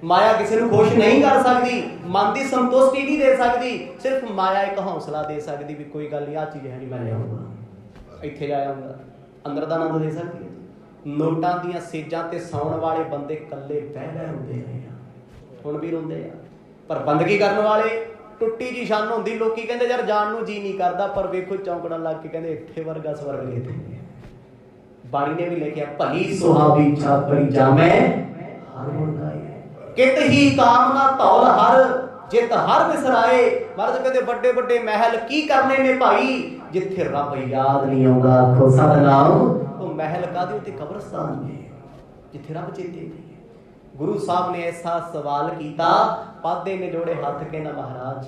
ਮਾਇਆ ਕਿਸੇ ਨੂੰ ਖੁਸ਼ ਨਹੀਂ ਕਰ ਸਕਦੀ, ਮਨ ਦੀ ਸੰਤੁਸ਼ਟੀ ਨਹੀਂ ਦੇ ਸਕਦੀ। ਸਿਰਫ ਮਾਇਆ ਇੱਕ ਹੌਸਲਾ ਦੇ ਸਕਦੀ ਵੀ ਕੋਈ ਗੱਲ ਨਹੀਂ, ਆਹ ਚੀਜ਼ ਹੈ ਨਹੀਂ, ਮੈਂ ਲਿਆਉਂਗਾ, ਇੱਥੇ ਜਾ ਆਉਂਗਾ। ਅੰਦਰ ਦਾ ਆਨੰਦ ਦੇ ਸਕਦੀ ਹੈ। ਨੋਟਾਂ ਦੀਆਂ ਸੇਜਾਂ ਤੇ ਸੌਣ ਵਾਲੇ ਬੰਦੇ ਇਕੱਲੇ ਬਹਿ ਹੁੰਦੇ ਨੇ, ਹੁਣ ਵੀ ਰੋਂਦੇ ਆ। ਪਰ ਬੰਦਗੀ ਕਰਨ ਵਾਲੇ ਟੁੱਟੀ ਜੀ ਛੰਨ ਹੁੰਦੀ, ਲੋਕੀ ਕਹਿੰਦੇ ਯਾਰ ਜਾਣ ਨੂੰ ਜੀ ਨਹੀਂ ਕਰਦਾ, ਪਰ ਵੇਖੋ ਚੌਂਕੜਾਂ ਲੱਗ ਕੇ ਕਹਿੰਦੇ ਇੱਥੇ ਵਰਗਾ ਸਵਰਗ ਕਿਤੇ। ਬਾਣੀ ਨੇ ਵੀ ਲਿਖਿਆ ਭਲੀ ਸੁਹਾਵੀ ਛਾਪਰੀ ਜਾਮੈ ਹਰ ਮੁੰਦਾਏ, ਕਿਤ ਹੀ ਕਾਮਨਾ ਧੌਲ ਹਰ ਜਿਤ ਹਰ ਵਿਸਰਾਏ। ਮਹਾਰਾਜ ਕਹਿੰਦੇ ਵੱਡੇ ਵੱਡੇ ਮਹਿਲ ਕੀ ਕਰਨੇ ਨੇ ਭਾਈ, ਜਿੱਥੇ ਰੱਬ ਯਾਦ ਨਹੀਂ ਆਉਂਦਾ। ਆਖੋ ਸਤਿਨਾਮ। ਉਹ ਮਹਿਲ ਕਾਹਦੇ ਉੱਤੇ? ਕਬਰਸਤਾਨ ਨੇ, ਜਿੱਥੇ ਰੱਬ ਚੇਤੇ ਨਹੀਂ। ਗੁਰੂ ਸਾਹਿਬ ਨੇ ਐਸਾ ਸਵਾਲ ਕੀਤਾ, ਪਾਦੇ ਨੇ ਜੋੜੇ ਹੱਥ ਕੇ ਨਾ ਮਹਾਰਾਜ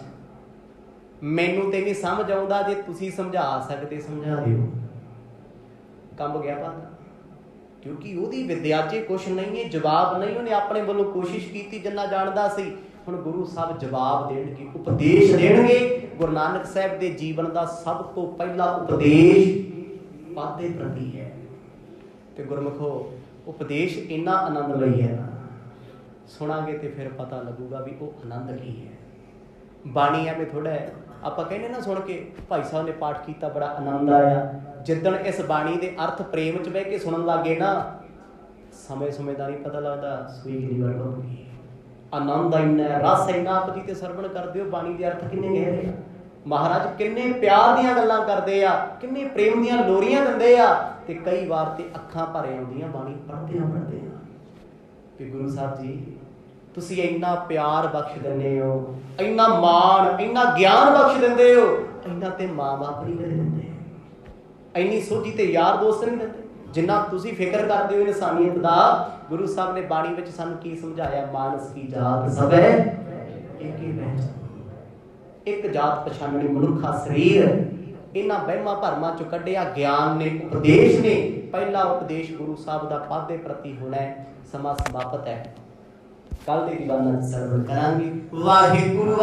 ਮੈਨੂੰ ਤੇ ਨਹੀਂ ਸਮਝ ਆਉਂਦਾ, ਜੇ ਤੁਸੀਂ ਸਮਝਾ ਸਕਦੇ ਸਮਝਾ ਦਿਓ। ਕੰਬ ਗਿਆ ਪਾਦਾ, ਕਿਉਂਕਿ ਉਹਦੀ ਵਿਦਿਆ 'ਚ ਕੁਛ ਨਹੀਂ ਹੈ, ਜਵਾਬ ਨਹੀਂ। ਉਹਨੇ ਆਪਣੇ ਵੱਲੋਂ ਕੋਸ਼ਿਸ਼ ਕੀਤੀ ਜਿੰਨਾ ਜਾਣਦਾ ਸੀ। ਹੁਣ ਗੁਰੂ ਸਾਹਿਬ ਜਵਾਬ ਦੇਣਗੇ, ਉਪਦੇਸ਼ ਦੇਣਗੇ। ਗੁਰੂ ਨਾਨਕ ਸਾਹਿਬ ਦੇ ਜੀਵਨ ਦਾ ਸਭ ਤੋਂ ਪਹਿਲਾ ਉਪਦੇਸ਼ ਪਾਦੇ ਪ੍ਰਤੀ ਹੈ। ਤੇ ਗੁਰਮੁਖੋ ਉਪਦੇਸ਼ ਇੰਨਾ ਆਨੰਦ ਲਈ ਹੈ, ਸੁਣਾਂਗੇ ਤੇ ਫਿਰ ਪਤਾ ਲੱਗੂਗਾ ਵੀ ਉਹ ਆਨੰਦ ਕੀ ਹੈ। ਬਾਣੀ ਐਵੇਂ ਥੋੜਾ ਹੈ, ਆਪਾਂ ਕਹਿੰਦੇ ਨਾ ਸੁਣ ਕੇ ਭਾਈ ਸਾਹਿਬ ਨੇ ਪਾਠ ਕੀਤਾ ਬੜਾ ਆਨੰਦ ਆਇਆ। ਜਿੱਦਣ ਇਸ ਬਾਣੀ ਦੇ ਅਰਥ ਪ੍ਰੇਮ 'ਚ ਬਹਿ ਕੇ ਸੁਣਨ ਲੱਗੇ ਨਾ, ਸਮੇਂ ਦਾ ਨਹੀਂ ਪਤਾ ਲੱਗਦਾ, ਸੂਈ ਨਹੀਂ ਵਰਤੋਂਗੀ। ਆਨੰਦ ਇੰਨਾ, ਰਸ ਇੰਨਾ। ਆਪ ਜੀ ਤੇ ਸਰਵਣ ਕਰਦੇ ਹੋ, ਬਾਣੀ ਦੇ ਅਰਥ ਕਿੰਨੇ ਗਹਿਰੇ ਆ। ਮਹਾਰਾਜ ਕਿੰਨੇ ਪਿਆਰ ਦੀਆਂ ਗੱਲਾਂ ਕਰਦੇ ਆ, ਕਿੰਨੇ ਪ੍ਰੇਮ ਦੀਆਂ ਲੋਰੀਆਂ ਦਿੰਦੇ ਆ। ਤੇ ਕਈ ਵਾਰ ਤੇ ਅੱਖਾਂ ਭਰ ਆਉਂਦੀਆਂ ਬਾਣੀ ਪੜ੍ਹਦਿਆਂ ਕਿ ਗੁਰੂ ਸਾਹਿਬ ਜੀ ਤੁਸੀਂ ਇੰਨਾ ਪਿਆਰ ਬਖਸ਼ ਦਿੰਦੇ ਹੋ, ਇੰਨਾ ਮਾਣ, ਇੰਨਾ ਗਿਆਨ ਬਖਸ਼ ਦਿੰਦੇ ਹੋ, ਇੰਨਾ ਤੇ ਮਾਂ ਬਾਪ ਨਹੀਂ ਦਿੰਦੇ, ਇੰਨੀ ਸੋਝੀ ਤੇ ਯਾਰ ਦੋਸਤ ਨਹੀਂ ਦਿੰਦੇ ਜਿੰਨਾ ਤੁਸੀਂ ਫਿਕਰ ਕਰਦੇ ਹੋ ਇਨਸਾਨੀਅਤ ਦਾ। ਗੁਰੂ ਸਾਹਿਬ ਨੇ ਬਾਣੀ ਵਿੱਚ ਸਾਨੂੰ ਕੀ ਸਮਝਾਇਆ? ਮਾਨਸ ਕੀ ਜਾਤ ਸਭੈ ਏਕੀ ਪਹਿਚਾਨ, ਇੱਕ ਜਾਤ ਪਛਾਨਣੀ ਮਨੁੱਖਾ ਸਰੀਰ। ਇਹਨਾਂ ਵਹਿਮਾਂ ਭਰਮਾਂ ਚੋਂ ਕੱਢਿਆ ਗਿਆਨ ਨੇ, ਉਪਦੇਸ਼ ਨੇ। ਪਹਿਲਾ ਉਪਦੇਸ਼ ਗੁਰੂ ਸਾਹਿਬ ਦਾ ਪਾਦੇ ਪ੍ਰਤੀ ਹੋਣਾ ਹੈ। ਸਮਾਂ ਸਮਾਪਤ ਹੈ, ਕੱਲ ਦੇ ਦੀਵਾਨਾਂ ਸਰਵਣ ਕਰਾਂਗੇ। ਵਾਹਿਗੁਰੂ।